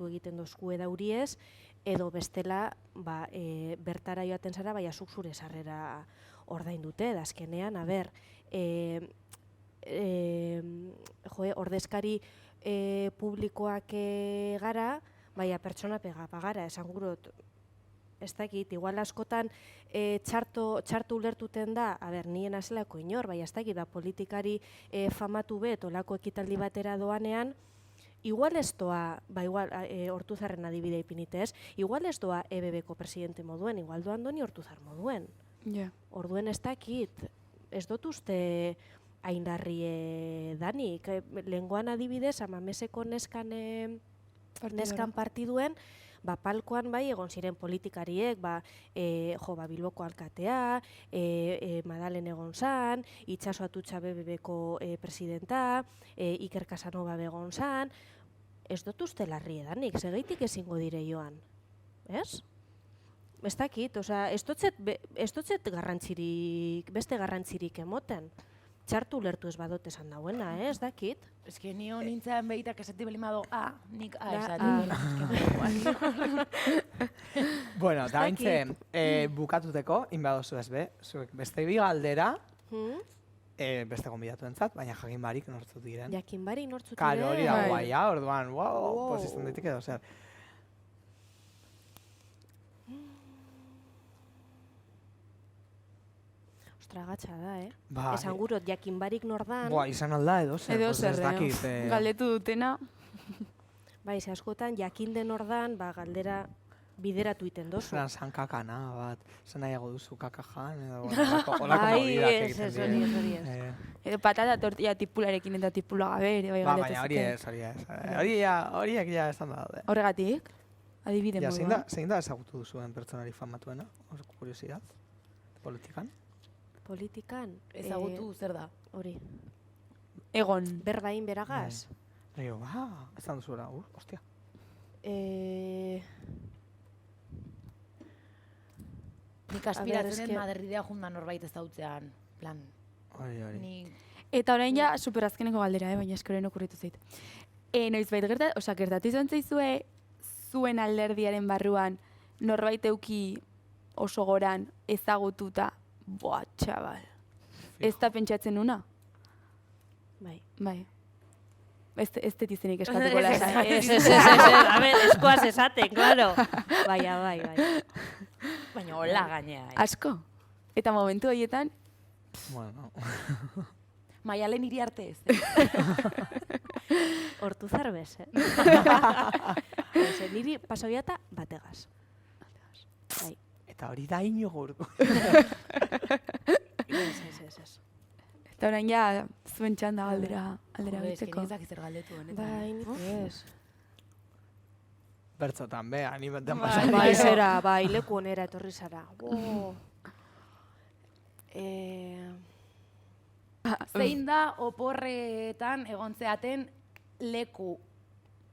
egiten dozkue dauriez, edo bestela bertara joaten zara, baina zuk zure sarrera ordain dute, azkenean, a ber, ordezkari publikoak gara, baina pertsona pagara, esan gurot, ez dakit, igual askotan txartu ulertuten da, a ber, nien azelako inor, bai, ez dakit, da politikari famatu bet, olako ekitaldi batera doanean, igual ez doa, ba, igual, Ortuzarren adibide ipinitez, igual ez doa EBB-ko presidente moduen, igual doan doni Ortuzar moduen. Orduen ez dakit, ez dut uste haindarri danik. Lengoan adibidez, Amameseko neskan partiduen, ba, palkoan bai egon ziren politikariek, Bilboko alkatea, Madalen egon zan, Itxaso Atutxa BBB-ko presidenta, Iker Casanova egon zan, ez dut uste larri edanik, segeitik ezingo dire joan, ez? Ez dakit, ez dutzet beste garrantzirik emoten. Txartu ulertu ez badot esan dauena, ez dakit. Ez que nio nintzen behitak esati belima do, nik esati. Bueno, da bintze, bukatuteko, inbadozu ez be, zuek beste bi galdera, beste gonbidatu entzat, baina jakin barik nortzut diren. Jakin barik nortzut diren. Karo, hori da guaia, orduan, pues izan ditik edo zer. Gatsa da, esan gurot, jakin barik nordan. Izan alda edo zer, ez dakit. Galdetu dutena. Bai, ze askotan, jakin den ordan, galdera bideratu iten dozu. Zan kakana, bat, zan nahiago duzu kakajan, edo olako maudidak egiten dira. Edo patata tortilla tipularekin eta tipula gabe, ere bai galdetu zuten. Horiek ja esan da daude. Horregatik, adibide moduan. Zein da ezagutu duzuen pertsonari famatuena, kuriosidad, politikan? Politikan. Ezagutu zer da? Hori. Egon. Berbain beragaz. Ezan duzura, ostia. Nik aspiratzen den Madridea jundan norbait ez dautzean, plan. Hori. Eta orain ja superazkeneko galdera, baina eskoren okurritu zait. Noizbait gertatu izan zaizue zuen alderdiaren barruan norbait euki oso goran ezagututa, boa, txabal. Ez da pentsatzen una? Bai. Ez detizenik eskatuko lasa. Ez. A ver, eskoaz esaten, claro. Bai. Baina hola gainea. Asko. Eta momentu horietan... Bueno. Maialen hiri arte ez. Ortuzar bez, Niri pasoiata bategaz. Eta hori da ino gorko. Ez. Eta orain ja, zuen txanda aldera Eske bitzeko. nik ez dakit zer galdetu, benetan. Bai, nik ez. Bertzotan, be, animaten Bai, pasatzen. Bai, zera, bai, leku onera etorri zara. Zein da oporretan egon zeaten leku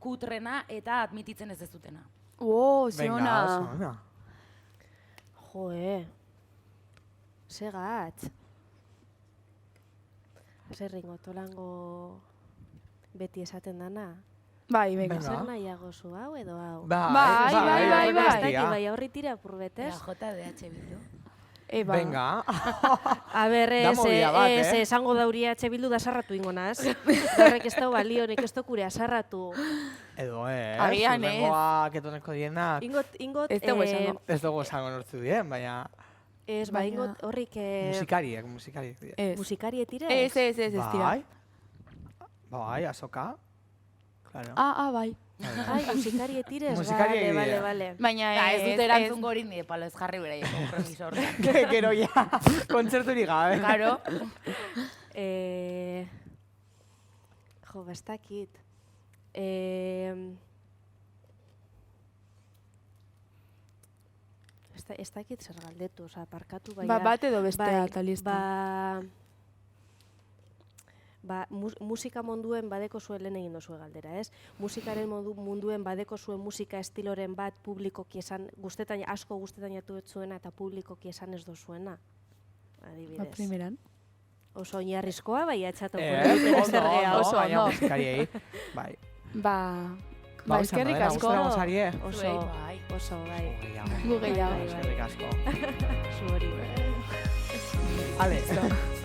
kutrena eta admititzen ez dezutena? Ze Venga, ona. oso ona. Joe, segatz. Zer ringo, tolango beti esaten dana. Bai, venga. Venga. Zer nahiago zu, hau edo hau? Bai, bai, bai. Ez daki, bai, aurri tira purbetez. JDH Bildu. Eba. Venga. A ber, Da movida bat, esango dauri Bildu da sarratu ingo naz. Horrek ez dau balio, nik ez dokure asarratu. Edo, Agian ez. Urrengoak etorreko dienak. Ingot, Ez dugu esango. Ez dugu esango nortzu dien, baina ez, Baina- ingot horrik musikariek dien. Ez. musikari etire? Ez tira. Bai. Bai, azoka. Claro. Bai. Ai, musikari etires, Musikariek bale, dira. bale. Baina Ez dut erantzun gori nire palo ez jarri beraia kompromiso horretan. Gero ja, kontzerturik gabe. Claro. Jo, bastakit. Ez dakit zer galdetu, oza, parkatu baina... Bat edo bestea, eta listo. Musika munduen badeko zuen lehen egin dozue galdera, ez? Musikaren munduen badeko zuen musika estiloren bat publikoki esan, asko guztetan jatu zuena eta publikoki esan ez dozuena. Adibidez. Primeran. Oso oinarrizkoa, bai atxatu. oso baina ondo. musikariei. Bai. Eskerrik asko. Gustora gozarie. Oso, Bai. oso, bai. Gu gehiago. Eskerrik asko. Zu hori. Ale.